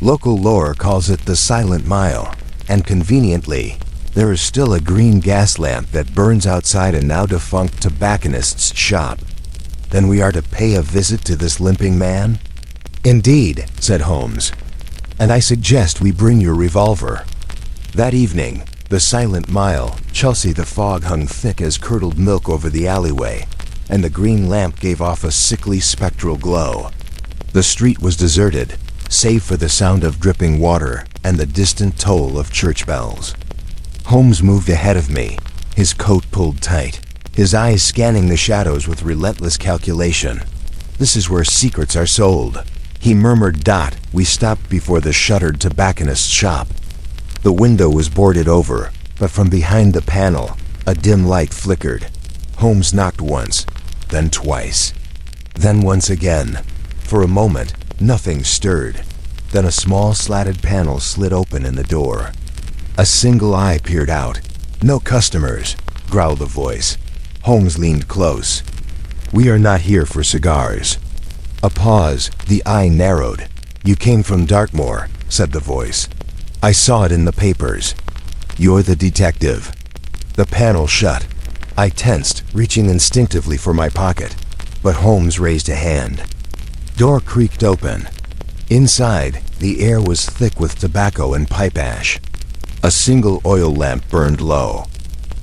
Local lore calls it the Silent Mile, and conveniently, there is still a green gas lamp that burns outside a now defunct tobacconist's shop. Then we are to pay a visit to this limping man? Indeed, said Holmes. And I suggest we bring your revolver. That evening, the Silent Mile, Chelsea. The fog hung thick as curdled milk over the alleyway, and the green lamp gave off a sickly spectral glow. The street was deserted, save for the sound of dripping water and the distant toll of church bells. Holmes moved ahead of me, his coat pulled tight, his eyes scanning the shadows with relentless calculation. This is where secrets are sold, he murmured. We stopped before the shuttered tobacconist's shop. The window was boarded over, but from behind the panel, a dim light flickered. Holmes knocked once, then twice, then once again. For a moment, nothing stirred. Then a small slatted panel slid open in the door. A single eye peered out. "No customers," growled a voice. Holmes leaned close. "We are not here for cigars." A pause, the eye narrowed. "You came from Dartmoor," said the voice. "I saw it in the papers. You're the detective." The panel shut. I tensed, reaching instinctively for my pocket, but Holmes raised a hand. Door creaked open. Inside, the air was thick with tobacco and pipe ash. A single oil lamp burned low.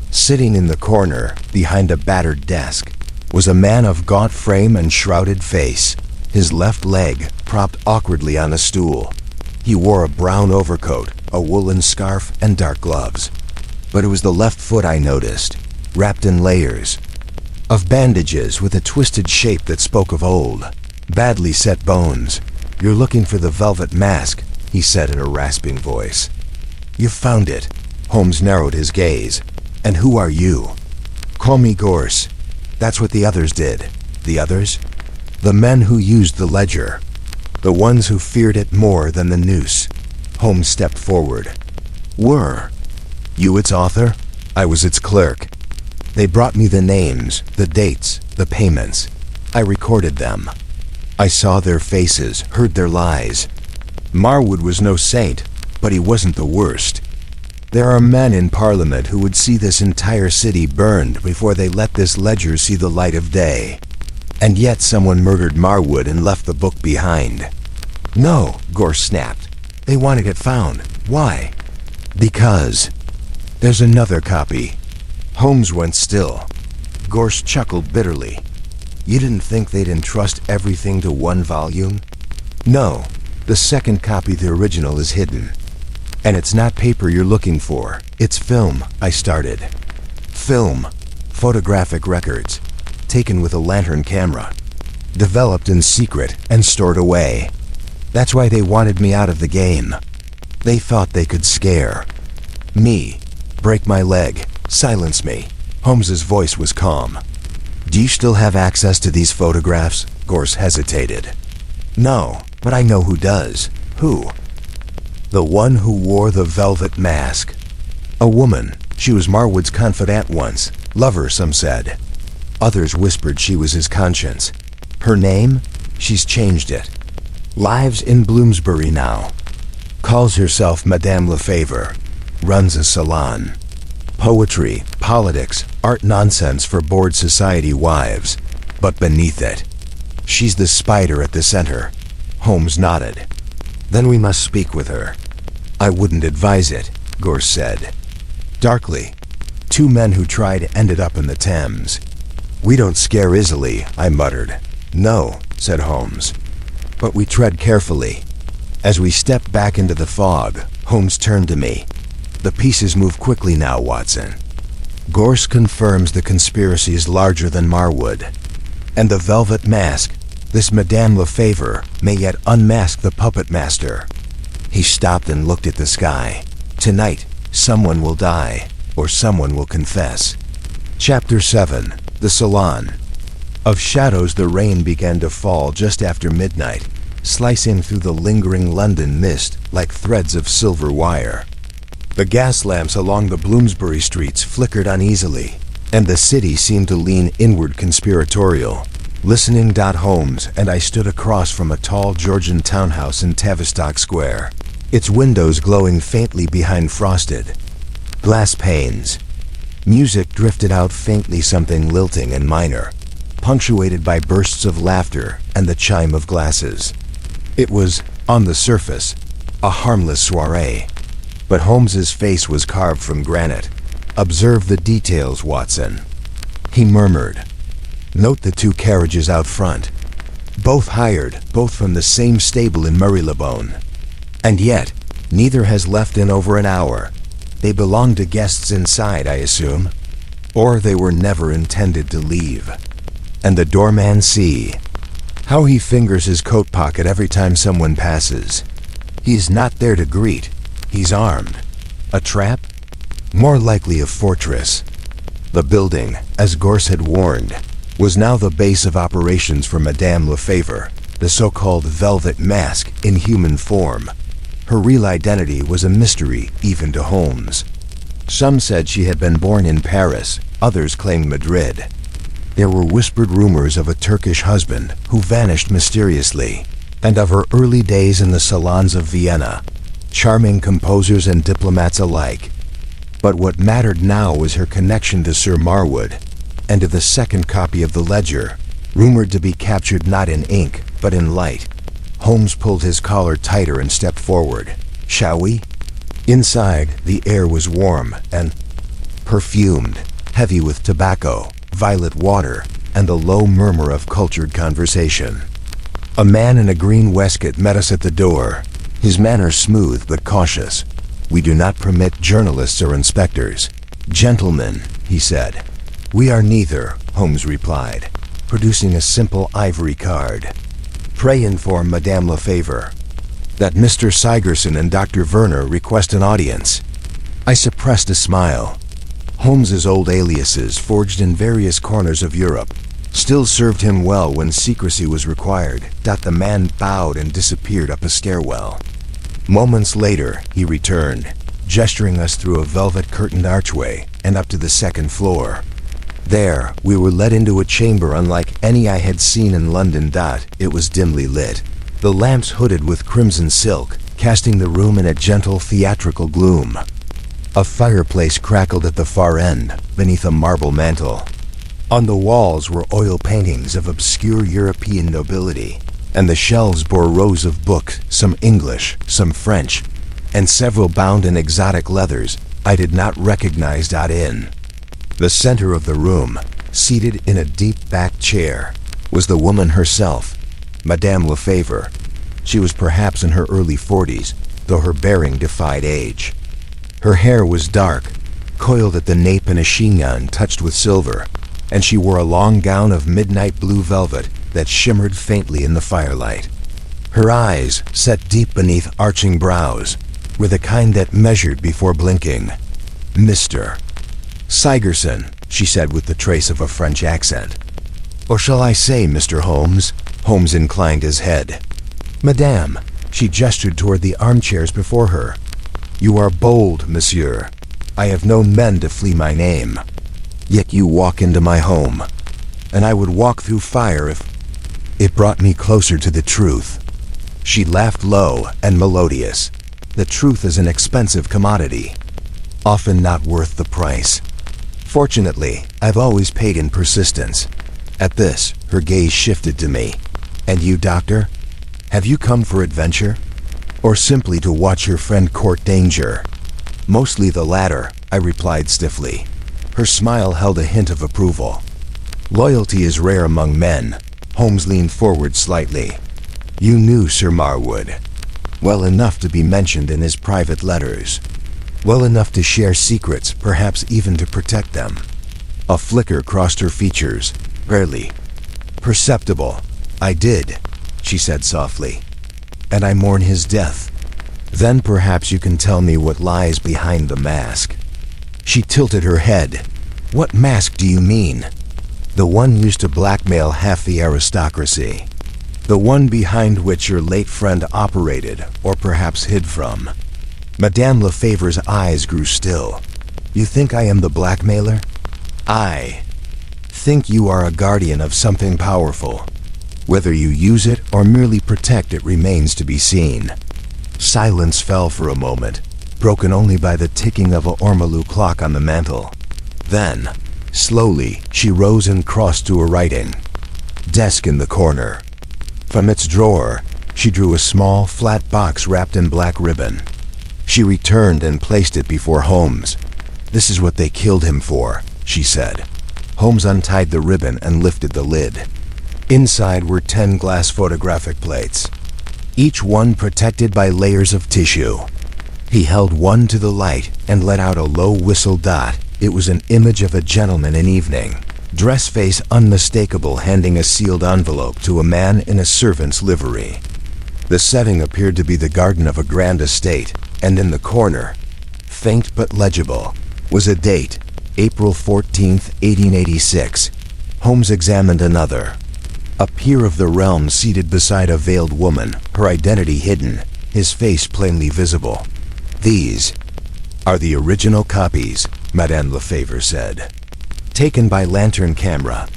Sitting in the corner, behind a battered desk, was a man of gaunt frame and shrouded face, his left leg propped awkwardly on a stool. He wore a brown overcoat, a woolen scarf, and dark gloves. But it was the left foot I noticed, wrapped in layers of bandages with a twisted shape that spoke of old, badly set bones. "You're looking for the velvet mask," he said in a rasping voice. "You've found it." Holmes narrowed his gaze. "And who are you?" "Call me Gorse." "That's what the others did." "The others?" "The men who used the ledger. The ones who feared it more than the noose." Holmes stepped forward. "Were you its author?" "I was its clerk. They brought me the names, the dates, the payments. I recorded them. I saw their faces, heard their lies. Marwood was no saint, but he wasn't the worst. There are men in Parliament who would see this entire city burned before they let this ledger see the light of day. And yet someone murdered Marwood and left the book behind." "No," Gorse snapped. "They wanted it found. Why?" "Because there's another copy." Holmes went still. Gorse chuckled bitterly. "You didn't think they'd entrust everything to one volume?" "No. The second copy, the original, is hidden. And it's not paper you're looking for. It's film," I started. "Film. Photographic records. Taken with a lantern camera. Developed in secret and stored away. That's why they wanted me out of the game. They thought they could scare me, break my leg, silence me." Holmes's voice was calm. "Do you still have access to these photographs?" Gorse hesitated. "No, but I know who does." "Who?" "The one who wore the velvet mask. A woman. She was Marwood's confidant once. Lover, some said. Others whispered she was his conscience. Her name? She's changed it. Lives in Bloomsbury now. Calls herself Madame Lefevre. Runs a salon. Poetry, politics, art nonsense for bored society wives. But beneath it, she's the spider at the center." Holmes nodded. "Then we must speak with her." "I wouldn't advise it," Gorse said. Darkly, "2 men who tried ended up in the Thames." "We don't scare easily," I muttered. "No," said Holmes. "But we tread carefully." As we stepped back into the fog, Holmes turned to me. "The pieces move quickly now, Watson. Gorse confirms the conspiracy is larger than Marwood. And the velvet mask, this Madame Lefevre, may yet unmask the puppet master." He stopped and looked at the sky. "Tonight, someone will die, or someone will confess." Chapter 7. The Salon. Of shadows, the rain began to fall just after midnight, slicing through the lingering London mist like threads of silver wire. The gas lamps along the Bloomsbury streets flickered uneasily, and the city seemed to lean inward conspiratorial. Listening. Holmes and I stood across from a tall Georgian townhouse in Tavistock Square, its windows glowing faintly behind frosted glass panes. Music drifted out faintly, something lilting and minor, punctuated by bursts of laughter and the chime of glasses. It was, on the surface, a harmless soiree. But Holmes's face was carved from granite. "Observe the details, Watson," he murmured. "Note the 2 carriages out front. Both hired, both from the same stable in Marylebone. And yet, neither has left in over an hour. They belong to guests inside, I assume. Or they were never intended to leave. And the doorman, see how he fingers his coat pocket every time someone passes. He's not there to greet. He's armed. A trap? More likely a fortress." The building, as Gorse had warned, was now the base of operations for Madame Lefevre, the so-called velvet mask in human form. Her real identity was a mystery even to Holmes. Some said she had been born in Paris, others claimed Madrid. There were whispered rumors of a Turkish husband who vanished mysteriously, and of her early days in the salons of Vienna, charming composers and diplomats alike. But what mattered now was her connection to Sir Marwood, and to the second copy of the ledger, rumored to be captured not in ink, but in light. Holmes pulled his collar tighter and stepped forward. "Shall we?" Inside, the air was warm and perfumed, heavy with tobacco, violet water, and the low murmur of cultured conversation. A man in a green waistcoat met us at the door, his manner smooth but cautious. "We do not permit journalists or inspectors." "Gentlemen," he said. "We are neither," Holmes replied, producing a simple ivory card. "Pray inform Madame Lefebvre that Mr. Sigerson and Dr. Werner request an audience." I suppressed a smile. Holmes's old aliases, forged in various corners of Europe, still served him well when secrecy was required. The man bowed and disappeared up a stairwell. Moments later, he returned, gesturing us through a velvet-curtained archway and up to the second floor. There, we were led into a chamber unlike any I had seen in London. It was dimly lit, the lamps hooded with crimson silk, casting the room in a gentle theatrical gloom. A fireplace crackled at the far end, beneath a marble mantel. On the walls were oil paintings of obscure European nobility, and the shelves bore rows of books, some English, some French, and several bound in exotic leathers I did not recognize. In the center of the room, seated in a deep-backed chair, was the woman herself, Madame Lefebvre. She was perhaps in her early 40s, though her bearing defied age. Her hair was dark, coiled at the nape in a chignon touched with silver, and she wore a long gown of midnight blue velvet that shimmered faintly in the firelight. Her eyes, set deep beneath arching brows, were the kind that measured before blinking. "Mr. Sigerson," she said with the trace of a French accent. "Or shall I say Mr. Holmes?" Holmes inclined his head. "Madame," she gestured toward the armchairs before her. "You are bold, monsieur. I have known men to flee my name. Yet you walk into my home, and I would walk through fire if it brought me closer to the truth." She laughed low and melodious. "The truth is an expensive commodity, often not worth the price. Fortunately, I've always paid in persistence." At this, her gaze shifted to me. "And you, Doctor? Have you come for adventure? Or simply to watch your friend court danger?" "Mostly the latter," I replied stiffly. Her smile held a hint of approval. "Loyalty is rare among men." Holmes leaned forward slightly. "You knew Sir Marwood well enough to be mentioned in his private letters. Well enough to share secrets, perhaps even to protect them." A flicker crossed her features, barely perceptible. "I did," she said softly, "and I mourn his death. Then perhaps you can tell me what lies behind the mask." She tilted her head. "What mask do you mean?" "The one used to blackmail half the aristocracy. The one behind which your late friend operated, or perhaps hid from." Madame Lefebvre's eyes grew still. "You think I am the blackmailer?" "I think you are a guardian of something powerful. Whether you use it or merely protect it remains to be seen." Silence fell for a moment, broken only by the ticking of a ormolu clock on the mantel. Then, slowly, she rose and crossed to a writing desk in the corner. From its drawer, she drew a small, flat box wrapped in black ribbon. She returned and placed it before Holmes. "This is what they killed him for," she said. Holmes untied the ribbon and lifted the lid. Inside were 10 glass photographic plates, each one protected by layers of tissue. He held one to the light and let out a low whistle. It was an image of a gentleman in evening, dress face unmistakable, handing a sealed envelope to a man in a servant's livery. The setting appeared to be the garden of a grand estate, and in the corner, faint but legible, was a date, April 14th, 1886. Holmes examined another. A peer of the realm seated beside a veiled woman, her identity hidden, his face plainly visible. "These are the original copies," Madame Lefebvre said. "Taken by lantern camera.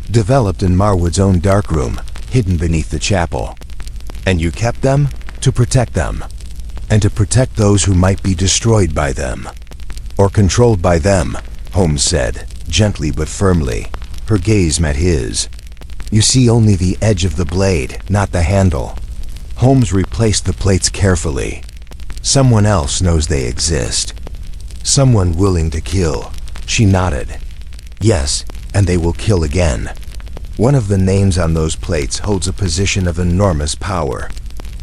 Developed in Marwood's own darkroom, hidden beneath the chapel. And you kept them to protect them. And to protect those who might be destroyed by them. Or controlled by them," Holmes said, gently but firmly. Her gaze met his. "You see only the edge of the blade, not the handle." Holmes replaced the plates carefully. "Someone else knows they exist. Someone willing to kill." She nodded. "Yes, and they will kill again. One of the names on those plates holds a position of enormous power.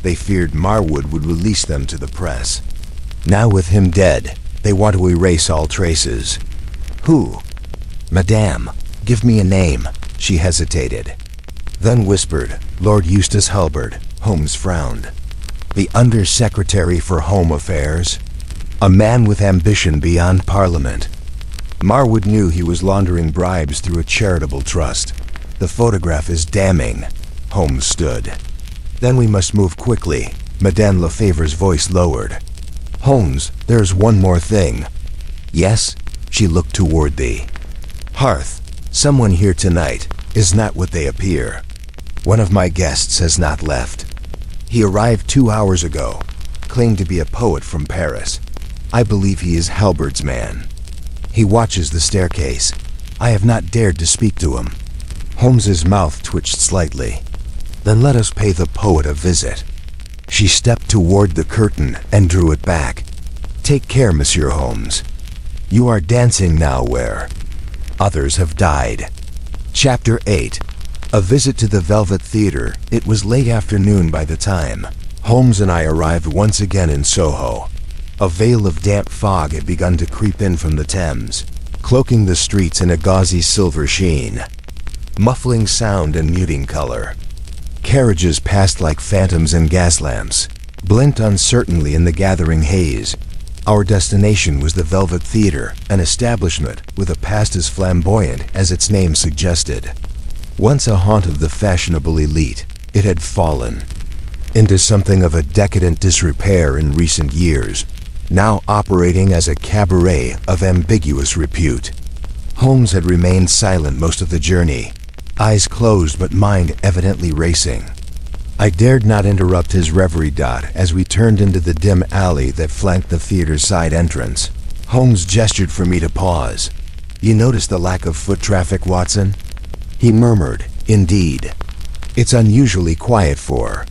They feared Marwood would release them to the press. Now with him dead, they want to erase all traces." "Who?" "Madame, give me a name." She hesitated, then whispered, "Lord Eustace Hulbert." Holmes frowned. "The Under-Secretary for Home Affairs? A man with ambition beyond Parliament." Marwood knew he was laundering bribes through a charitable trust. "The photograph is damning." Holmes stood. "Then we must move quickly." Madame Lefebvre's voice lowered. "Holmes, there's one more thing." "Yes?" She looked toward the hearth. "Someone here tonight is not what they appear. One of my guests has not left. He arrived 2 hours ago, claimed to be a poet from Paris. I believe he is Halbert's man. He watches the staircase. I have not dared to speak to him." Holmes's mouth twitched slightly. "Then let us pay the poet a visit." She stepped toward the curtain and drew it back. "Take care, Monsieur Holmes. You are dancing now where others have died." Chapter 8. A visit to the Velvet Theatre. It was late afternoon by the time Holmes and I arrived once again in Soho. A veil of damp fog had begun to creep in from the Thames, cloaking the streets in a gauzy silver sheen, muffling sound and muting color. Carriages passed like phantoms in gas lamps, blinked uncertainly in the gathering haze. Our destination was the Velvet Theatre, an establishment with a past as flamboyant as its name suggested. Once a haunt of the fashionable elite, it had fallen into something of a decadent disrepair in recent years, now operating as a cabaret of ambiguous repute. Holmes had remained silent most of the journey, eyes closed but mind evidently racing. I dared not interrupt his reverie. As we turned into the dim alley that flanked the theater's side entrance, Holmes gestured for me to pause. "You notice the lack of foot traffic, Watson?" He murmured, "Indeed. It's unusually quiet for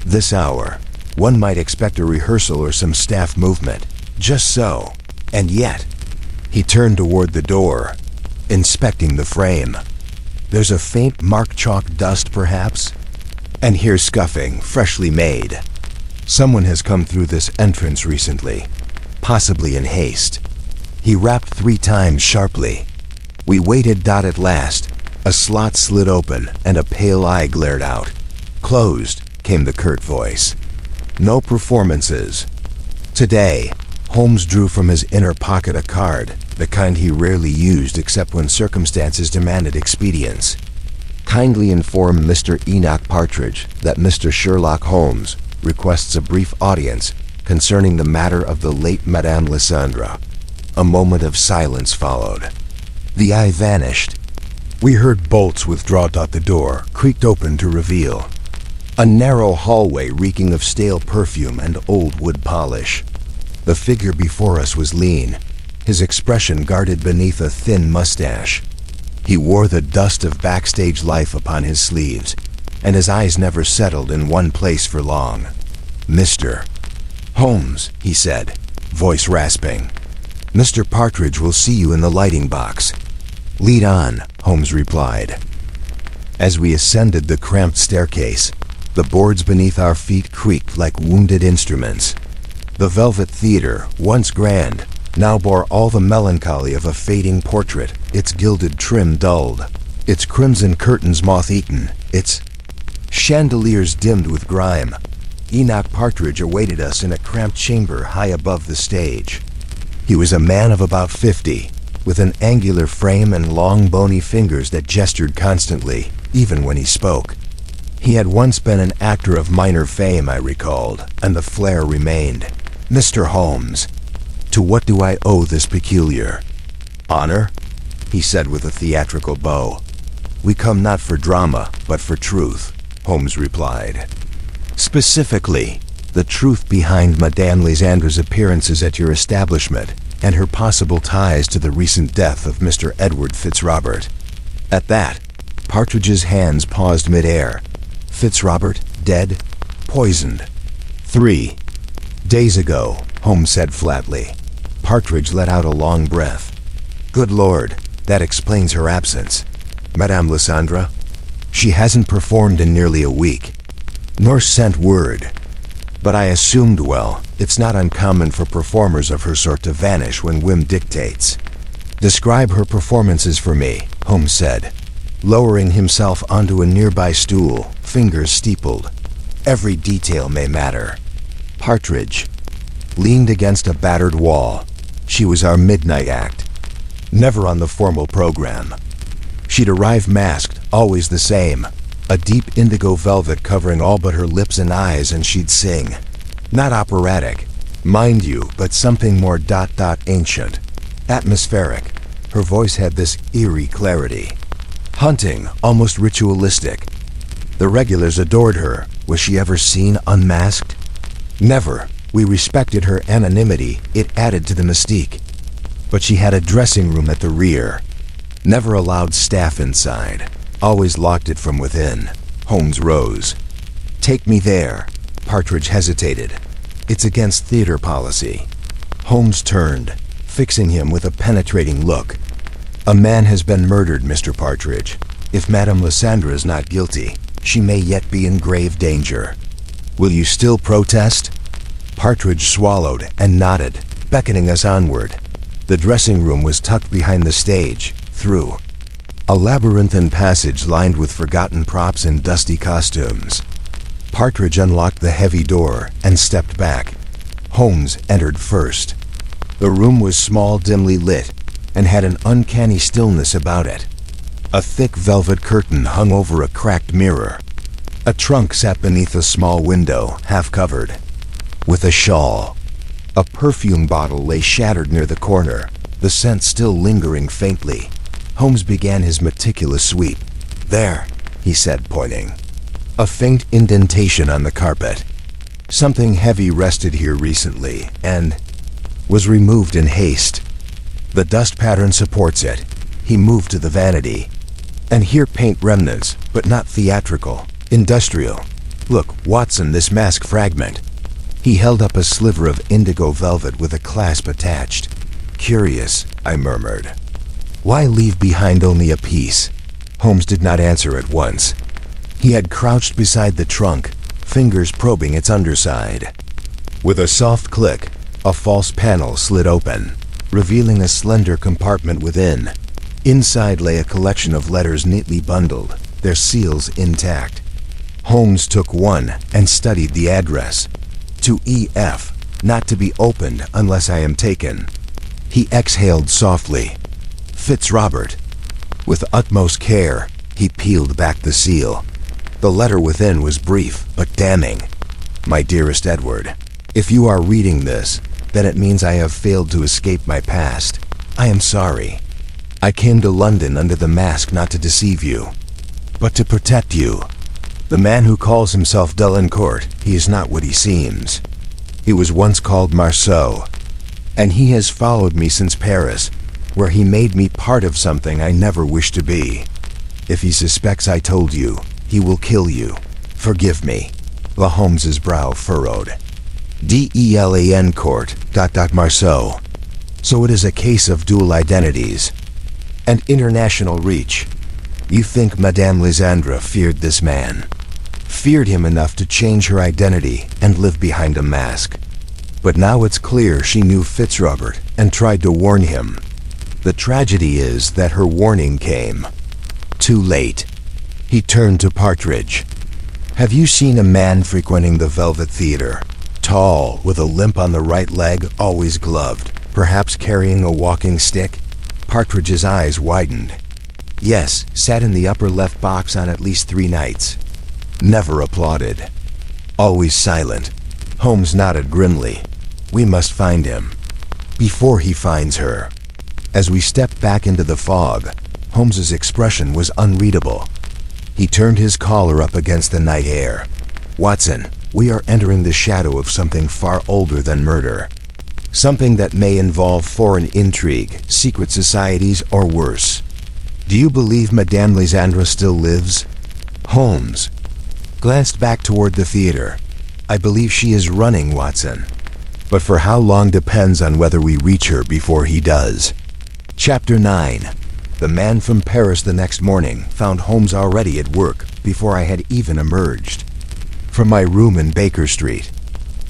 this hour. One might expect a rehearsal or some staff movement. Just so. And yet." He turned toward the door, inspecting the frame. "There's a faint mark chalk dust, perhaps? And here's scuffing, freshly made. Someone has come through this entrance recently, possibly in haste." He rapped 3 times sharply. We waited. At last, a slot slid open and a pale eye glared out. "Closed," came the curt voice. "No performances today." Holmes drew from his inner pocket a card, the kind he rarely used except when circumstances demanded expedience. "Kindly inform Mr. Enoch Partridge that Mr. Sherlock Holmes requests a brief audience concerning the matter of the late Madame Lysandre." A moment of silence followed. The eye vanished. We heard bolts withdraw. The door creaked open to reveal a narrow hallway reeking of stale perfume and old wood polish. The figure before us was lean, his expression guarded beneath a thin mustache. He wore the dust of backstage life upon his sleeves, and his eyes never settled in one place for long. "Mr. Holmes," he said, voice rasping. "Mr. Partridge will see you in the lighting box." "Lead on," Holmes replied. As we ascended the cramped staircase, the boards beneath our feet creaked like wounded instruments. The Velvet Theatre, once grand, now bore all the melancholy of a fading portrait, its gilded trim dulled, its crimson curtains moth-eaten, its chandeliers dimmed with grime. Enoch Partridge awaited us in a cramped chamber high above the stage. He was a man of about 50, with an angular frame and long bony fingers that gestured constantly, even when he spoke. He had once been an actor of minor fame, I recalled, and the flair remained. Mr. Holmes, to what do I owe this peculiar honor? He said with a theatrical bow. We come not for drama, but for truth, Holmes replied. Specifically, the truth behind Madame Lysandra's appearances at your establishment and her possible ties to the recent death of Mr. Edward Fitzrobert. At that, Partridge's hands paused mid-air. Fitzrobert, dead, poisoned. 3 days ago, Holmes said flatly. Partridge let out a long breath. Good Lord, that explains her absence. Madame Lysandra? She hasn't performed in nearly a week, nor sent word. But I assumed, well, it's not uncommon for performers of her sort to vanish when whim dictates. Describe her performances for me, Holmes said, lowering himself onto a nearby stool, fingers steepled. Every detail may matter. Partridge leaned against a battered wall. She was our midnight act, never on the formal program. She'd arrive masked, always the same, a deep indigo velvet covering all but her lips and eyes, and she'd sing. Not operatic, mind you, but something more ancient, atmospheric. Her voice had this eerie clarity. Haunting, almost ritualistic. The regulars adored her. Was she ever seen unmasked? Never. We respected her anonymity. It added to the mystique. But she had a dressing room at the rear. Never allowed staff inside. Always locked it from within. Holmes rose. Take me there. Partridge hesitated. It's against theater policy. Holmes turned, fixing him with a penetrating look. A man has been murdered, Mr. Partridge. If Madame Lysandra is not guilty, she may yet be in grave danger. Will you still protest? Partridge swallowed and nodded, beckoning us onward. The dressing room was tucked behind the stage, through a labyrinthine passage lined with forgotten props and dusty costumes. Partridge unlocked the heavy door and stepped back. Holmes entered first. The room was small, dimly lit, and had an uncanny stillness about it. A thick velvet curtain hung over a cracked mirror. A trunk sat beneath a small window, half covered with a shawl. A perfume bottle lay shattered near the corner, the scent still lingering faintly. Holmes began his meticulous sweep. There, he said, pointing. A faint indentation on the carpet. Something heavy rested here recently, and was removed in haste. The dust pattern supports it. He moved to the vanity. And here paint remnants, but not theatrical, industrial. Look, Watson, this mask fragment. He held up a sliver of indigo velvet with a clasp attached. Curious, I murmured. Why leave behind only a piece? Holmes did not answer at once. He had crouched beside the trunk, fingers probing its underside. With a soft click, a false panel slid open, revealing a slender compartment within. Inside lay a collection of letters neatly bundled, their seals intact. Holmes took one and studied the address. To E.F., not to be opened unless I am taken. He exhaled softly. Fitzrobert. With utmost care, he peeled back the seal. The letter within was brief, but damning. My dearest Edward, if you are reading this, then it means I have failed to escape my past. I am sorry. I came to London under the mask not to deceive you, but to protect you. The man who calls himself Delincourt, he is not what he seems. He was once called Marceau, and he has followed me since Paris, where he made me part of something I never wished to be. If he suspects I told you, he will kill you. Forgive me. La Holmes's brow furrowed. Delancourt, Marceau. So it is a case of dual identities and international reach. You think Madame Lysandra feared this man? Feared him enough to change her identity and live behind a mask. But now it's clear she knew Fitzrobert and tried to warn him. The tragedy is that her warning came too late. He turned to Partridge. Have you seen a man frequenting the Velvet Theater? Tall, with a limp on the right leg, always gloved, perhaps carrying a walking stick? Partridge's eyes widened. Yes, sat in the upper left box on at least 3 nights. never applauded. Always silent. Holmes nodded grimly. We must find him. Before he finds her. As we stepped back into the fog, Holmes's expression was unreadable. He turned his collar up against the night air. Watson, we are entering the shadow of something far older than murder. Something that may involve foreign intrigue, secret societies, or worse. Do you believe Madame Lysandre still lives? Holmes glanced back toward the theater. I believe she is running, Watson. But for how long depends on whether we reach her before he does. Chapter 9. The man from Paris the next morning found Holmes already at work before I had even emerged. From my room in Baker Street,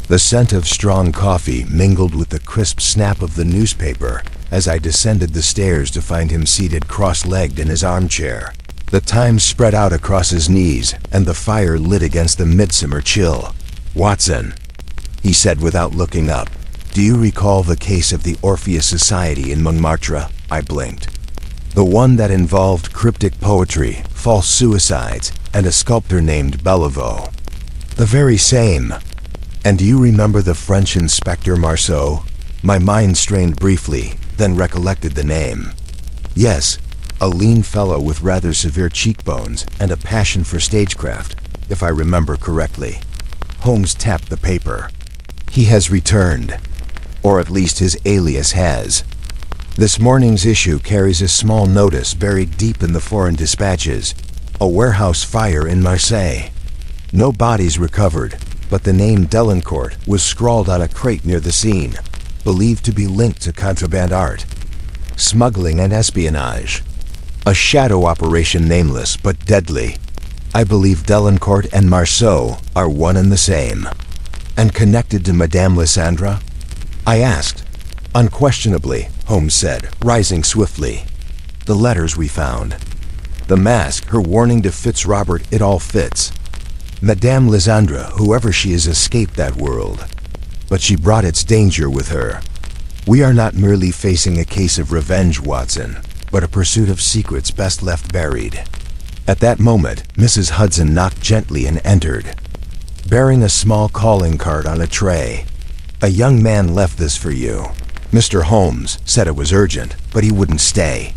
the scent of strong coffee mingled with the crisp snap of the newspaper as I descended the stairs to find him seated cross-legged in his armchair, the Times spread out across his knees and the fire lit against the midsummer chill. Watson, he said without looking up, do you recall the case of the Orpheus Society in Montmartre? I blinked. The one that involved cryptic poetry, false suicides, and a sculptor named Bellevaux. The very same. And do you remember the French Inspector Marceau? My mind strained briefly, then recollected the name. Yes, a lean fellow with rather severe cheekbones and a passion for stagecraft, if I remember correctly. Holmes tapped the paper. He has returned. Or at least his alias has. This morning's issue carries a small notice buried deep in the foreign dispatches. A warehouse fire in Marseille. No bodies recovered, but the name Delacourt was scrawled on a crate near the scene, believed to be linked to contraband art, smuggling and espionage. A shadow operation nameless but deadly. I believe Delacourt and Marceau are one and the same. And connected to Madame Lysandre? I asked. Unquestionably, Holmes said, rising swiftly. The letters we found. The mask, her warning to Fitzrobert, it all fits. Madame Lysandre, whoever she is, escaped that world. But she brought its danger with her. We are not merely facing a case of revenge, Watson, but a pursuit of secrets best left buried. At that moment, Mrs. Hudson knocked gently and entered, bearing a small calling card on a tray. A young man left this for you. Mr. Holmes said it was urgent, but he wouldn't stay.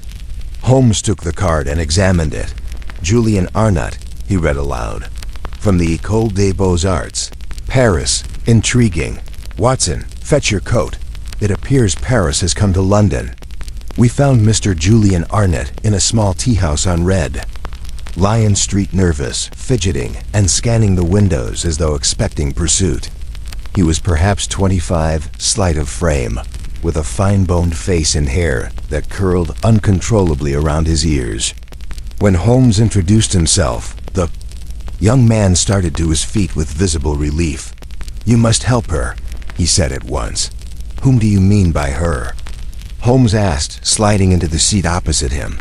Holmes took the card and examined it. Julian Arnott, he read aloud. From the École des Beaux-Arts. Paris. Intriguing. Watson, fetch your coat. It appears Paris has come to London. We found Mr. Julian Arnott in a small tea-house on Red. Lion Street, nervous, fidgeting, and scanning the windows as though expecting pursuit. He was perhaps 25, slight of frame, with a fine-boned face and hair that curled uncontrollably around his ears. When Holmes introduced himself, the young man started to his feet with visible relief. You must help her, he said at once. Whom do you mean by her? Holmes asked, sliding into the seat opposite him.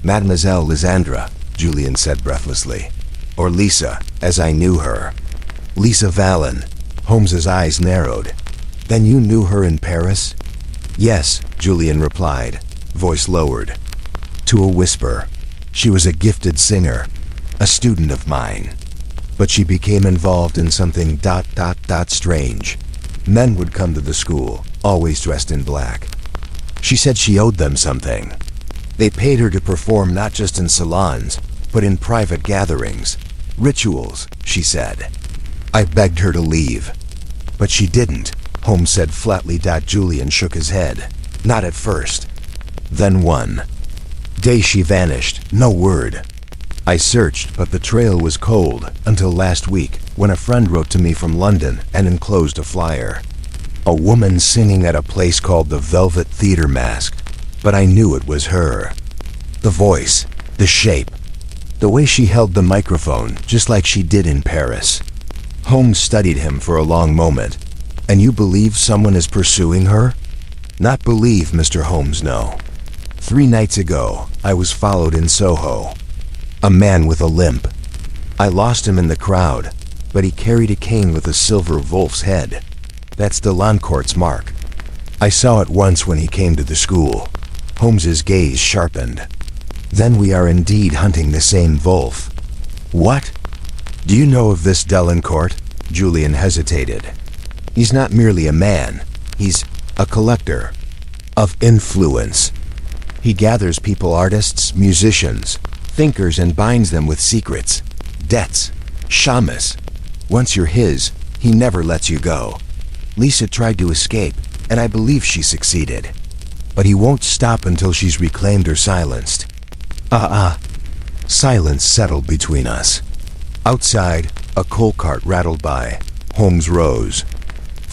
Mademoiselle Lysandre, Julian said breathlessly. Or Lisa, as I knew her. Lisa Vallon. Holmes's eyes narrowed. Then you knew her in Paris? Yes, Julian replied, voice lowered to a whisper. She was a gifted singer, a student of mine. But she became involved in something ... strange. Men would come to the school, always dressed in black. She said she owed them something. They paid her to perform not just in salons, but in private gatherings. Rituals, she said. I begged her to leave. But she didn't, Holmes said flatly. Julian shook his head. Not at first. Then one day she vanished, no word. I searched, but the trail was cold, until last week, when a friend wrote to me from London and enclosed a flyer. A woman singing at a place called the Velvet Theatre Mask. But I knew it was her. The voice, the shape, the way she held the microphone, just like she did in Paris. Holmes studied him for a long moment. And you believe someone is pursuing her? Not believe, Mr. Holmes, no. 3 nights ago, I was followed in Soho. A man with a limp. I lost him in the crowd, but he carried a cane with a silver wolf's head. That's Delacourt's mark. I saw it once when he came to the school. Holmes's gaze sharpened. Then we are indeed hunting the same wolf. What? Do you know of this Delacourt? Julian hesitated. He's not merely a man, he's a collector of influence. He gathers people, artists, musicians, thinkers, and binds them with secrets, debts, shamas. Once you're his, he never lets you go. Lisa tried to escape, and I believe she succeeded. But he won't stop until she's reclaimed or silenced. Silence settled between us. Outside, a coal cart rattled by. Holmes rose.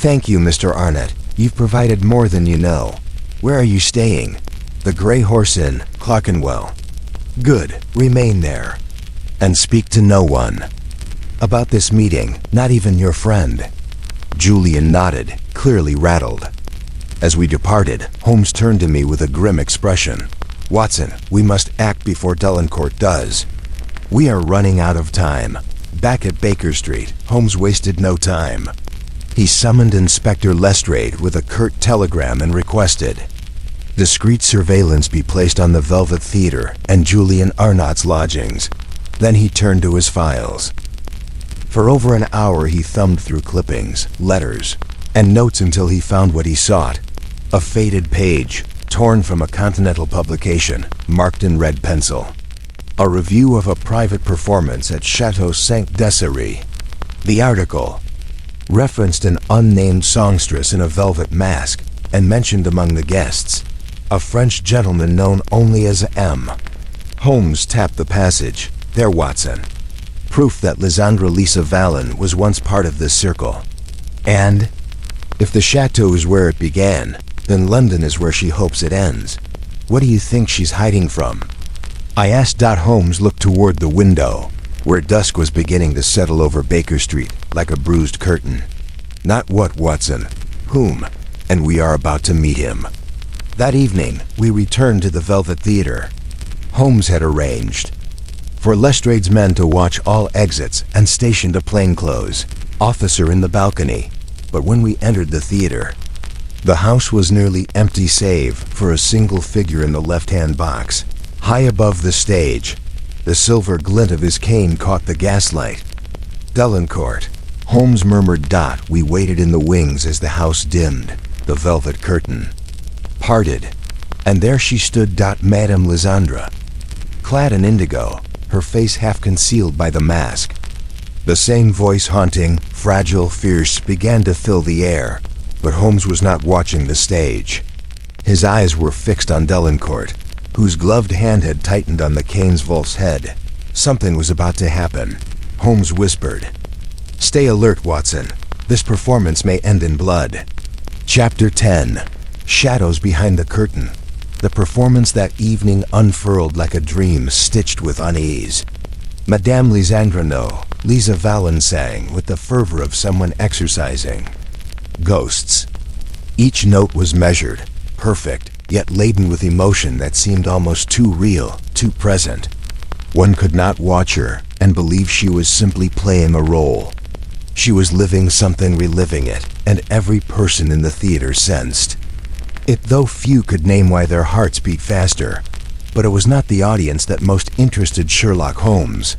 Thank you, Mr. Arnott. You've provided more than you know. Where are you staying? The Grey Horse Inn, Clerkenwell. Good. Remain there. And speak to no one. About this meeting, not even your friend. Julian nodded, clearly rattled. As we departed, Holmes turned to me with a grim expression. Watson, we must act before Delacourt does. We are running out of time. Back at Baker Street, Holmes wasted no time. He summoned Inspector Lestrade with a curt telegram and requested discreet surveillance be placed on the Velvet Theatre and Julian Arnott's lodgings. Then he turned to his files. For over an hour he thumbed through clippings, letters, and notes until he found what he sought. A faded page, torn from a Continental publication, marked in red pencil. A review of a private performance at Chateau Saint-Desiré. The article referenced an unnamed songstress in a velvet mask and mentioned among the guests a French gentleman known only as M. Holmes tapped the passage. There, Watson. Proof that Lysandra Lisa Vallon was once part of this circle. And if the chateau is where it began, then London is where she hopes it ends. What do you think she's hiding from? I asked. Holmes looked toward the window, where dusk was beginning to settle over Baker Street like a bruised curtain. Not what, Watson? Whom? And we are about to meet him. That evening, we returned to the Velvet Theatre. Holmes had arranged for Lestrade's men to watch all exits and stationed a plainclothes officer in the balcony. But when we entered the theater, the house was nearly empty save for a single figure in the left-hand box. High above the stage, the silver glint of his cane caught the gaslight. Delacourt, Holmes murmured. We waited in the wings as the house dimmed. The velvet curtain parted, and there she stood. Madame Lysandra, clad in indigo, her face half concealed by the mask. The same voice, haunting, fragile, fierce, began to fill the air, but Holmes was not watching the stage. His eyes were fixed on Delacourt, whose gloved hand had tightened on the cane's Wolf's head. Something was about to happen. Holmes whispered, "Stay alert, Watson. This performance may end in blood." Chapter 10. Shadows behind the curtain. The performance that evening unfurled like a dream stitched with unease. Madame Lysandra no, Lisa Vallon sang with the fervor of someone exercising. Ghosts. Each note was measured, perfect, yet laden with emotion that seemed almost too real, too present. One could not watch her and believe she was simply playing a role. She was living something, reliving it, and every person in the theater sensed it, though few could name why their hearts beat faster. But it was not the audience that most interested Sherlock Holmes.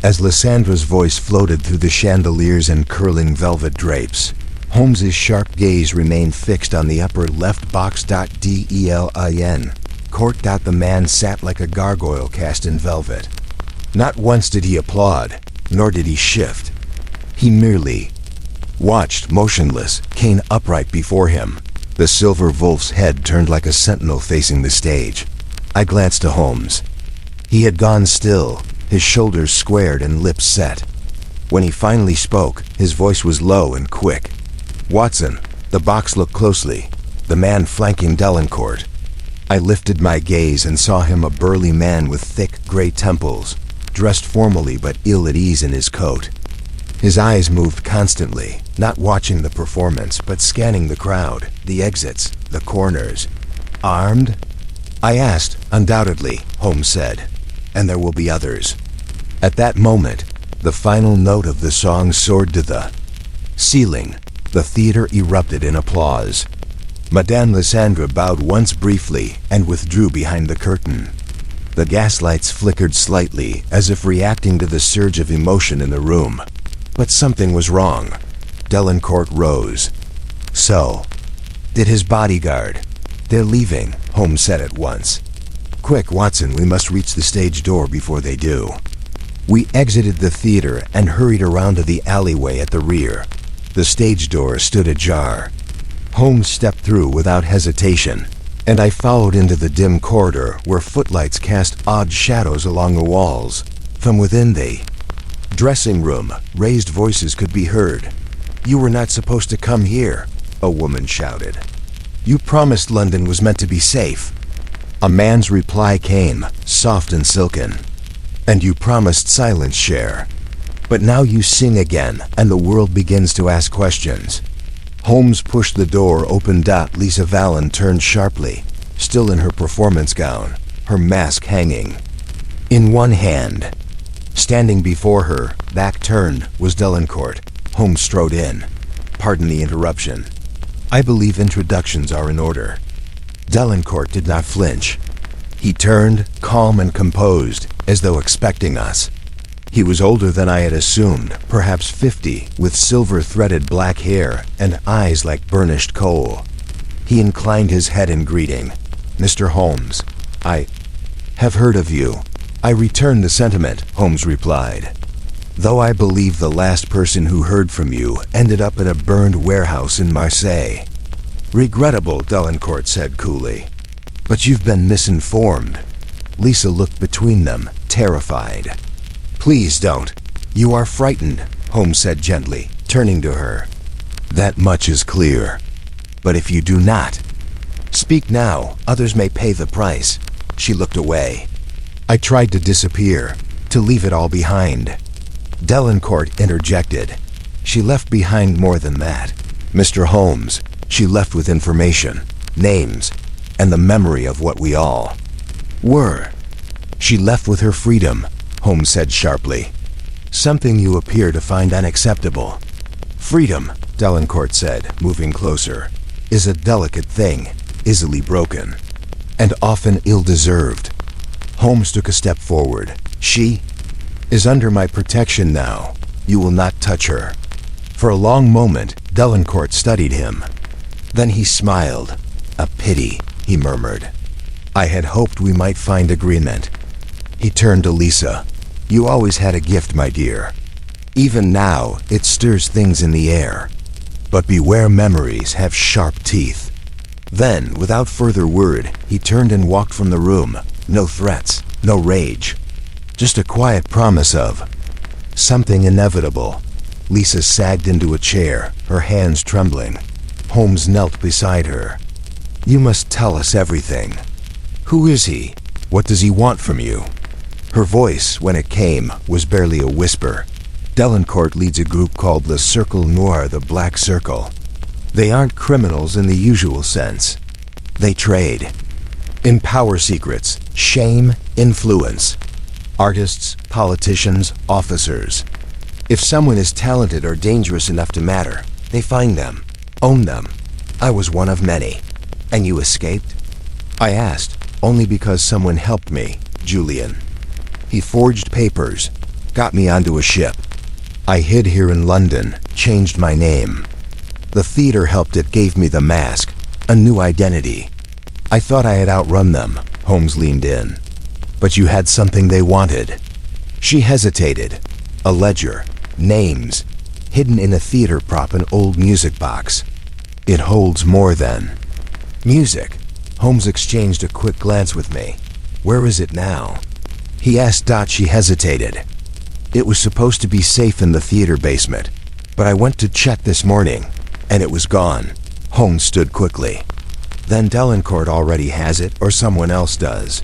As Lysandra's voice floated through the chandeliers and curling velvet drapes, Holmes's sharp gaze remained fixed on the upper left box. Delin. Court. The man sat like a gargoyle cast in velvet. Not once did he applaud, nor did he shift. He merely watched, motionless, cane upright before him, the silver wolf's head turned like a sentinel facing the stage. I glanced to Holmes. He had gone still, his shoulders squared and lips set. When he finally spoke, his voice was low and quick. "Watson, the box, look closely. The man flanking Delacourt." I lifted my gaze and saw him, a burly man with thick gray temples, dressed formally but ill at ease in his coat. His eyes moved constantly, not watching the performance, but scanning the crowd, the exits, the corners. "Armed?" I asked. "Undoubtedly," Holmes said. "And there will be others." At that moment, the final note of the song soared to the ceiling. The theater erupted in applause. Madame Lysandra bowed once briefly and withdrew behind the curtain. The gaslights flickered slightly, as if reacting to the surge of emotion in the room. But something was wrong. Delacourt rose. So, did his bodyguard? They're leaving, Holmes said at once. Quick, Watson, we must reach the stage door before they do. We exited the theater and hurried around to the alleyway at the rear. The stage door stood ajar. Holmes stepped through without hesitation, and I followed into the dim corridor where footlights cast odd shadows along the walls. From within the dressing room, raised voices could be heard. You were not supposed to come here, a woman shouted. You promised London was meant to be safe. A man's reply came, soft and silken. And you promised silence, Cher. But now you sing again, and the world begins to ask questions. Holmes pushed the door open. Lisa Vallon turned sharply, still in her performance gown, her mask hanging. In one hand, standing before her, back turned, was Delacourt. Holmes strode in. Pardon the interruption. I believe introductions are in order. Delacourt did not flinch. He turned, calm and composed, as though expecting us. He was older than I had assumed, perhaps 50, with silver-threaded black hair and eyes like burnished coal. He inclined his head in greeting. Mr. Holmes, I have heard of you. I return the sentiment, Holmes replied. Though I believe the last person who heard from you ended up in a burned warehouse in Marseille. Regrettable, Delacourt said coolly. But you've been misinformed. Lisa looked between them, terrified. Please don't. You are frightened, Holmes said gently, turning to her. That much is clear. But if you do not, speak now, others may pay the price. She looked away. I tried to disappear, to leave it all behind. Delacourt interjected. She left behind more than that. Mr. Holmes, she left with information, names, and the memory of what we all were. She left with her freedom, Holmes said sharply. Something you appear to find unacceptable. Freedom, Delacourt said, moving closer, is a delicate thing, easily broken, and often ill-deserved. Holmes took a step forward. She is under my protection now. You will not touch her. For a long moment, Delacourt studied him. Then he smiled. A pity, he murmured. I had hoped we might find agreement. He turned to Lisa. You always had a gift, my dear. Even now, it stirs things in the air. But beware, memories have sharp teeth. Then, without further word, he turned and walked from the room. No threats, no rage. Just a quiet promise of something inevitable. Lisa sagged into a chair, her hands trembling. Holmes knelt beside her. You must tell us everything. Who is he? What does he want from you? Her voice, when it came, was barely a whisper. Delacourt leads a group called the Cercle Noir, the Black Circle. They aren't criminals in the usual sense. They trade in power secrets, shame, influence. Artists, politicians, officers. If someone is talented or dangerous enough to matter, they find them, own them. I was one of many. And you escaped? I asked, only because someone helped me, Julian. He forged papers, got me onto a ship. I hid here in London, changed my name. The theater helped. It gave me the mask, a new identity. I thought I had outrun them. Holmes leaned in. But you had something they wanted. She hesitated. A ledger, names, hidden in a theater prop, an old music box. It holds more than music. Holmes exchanged a quick glance with me. Where is it now? He asked. She hesitated. It was supposed to be safe in the theater basement, but I went to check this morning, and it was gone. Holmes stood quickly. Then Delacourt already has it, or someone else does.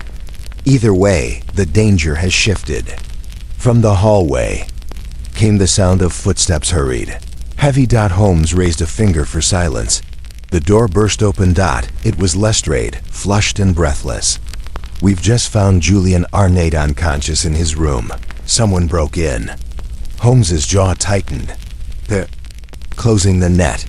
Either way, the danger has shifted. From the hallway came the sound of footsteps hurried. Heavy. Holmes raised a finger for silence. The door burst open. It was Lestrade, flushed and breathless. We've just found Julian Arnade unconscious in his room. Someone broke in. Holmes's jaw tightened. They're closing the net,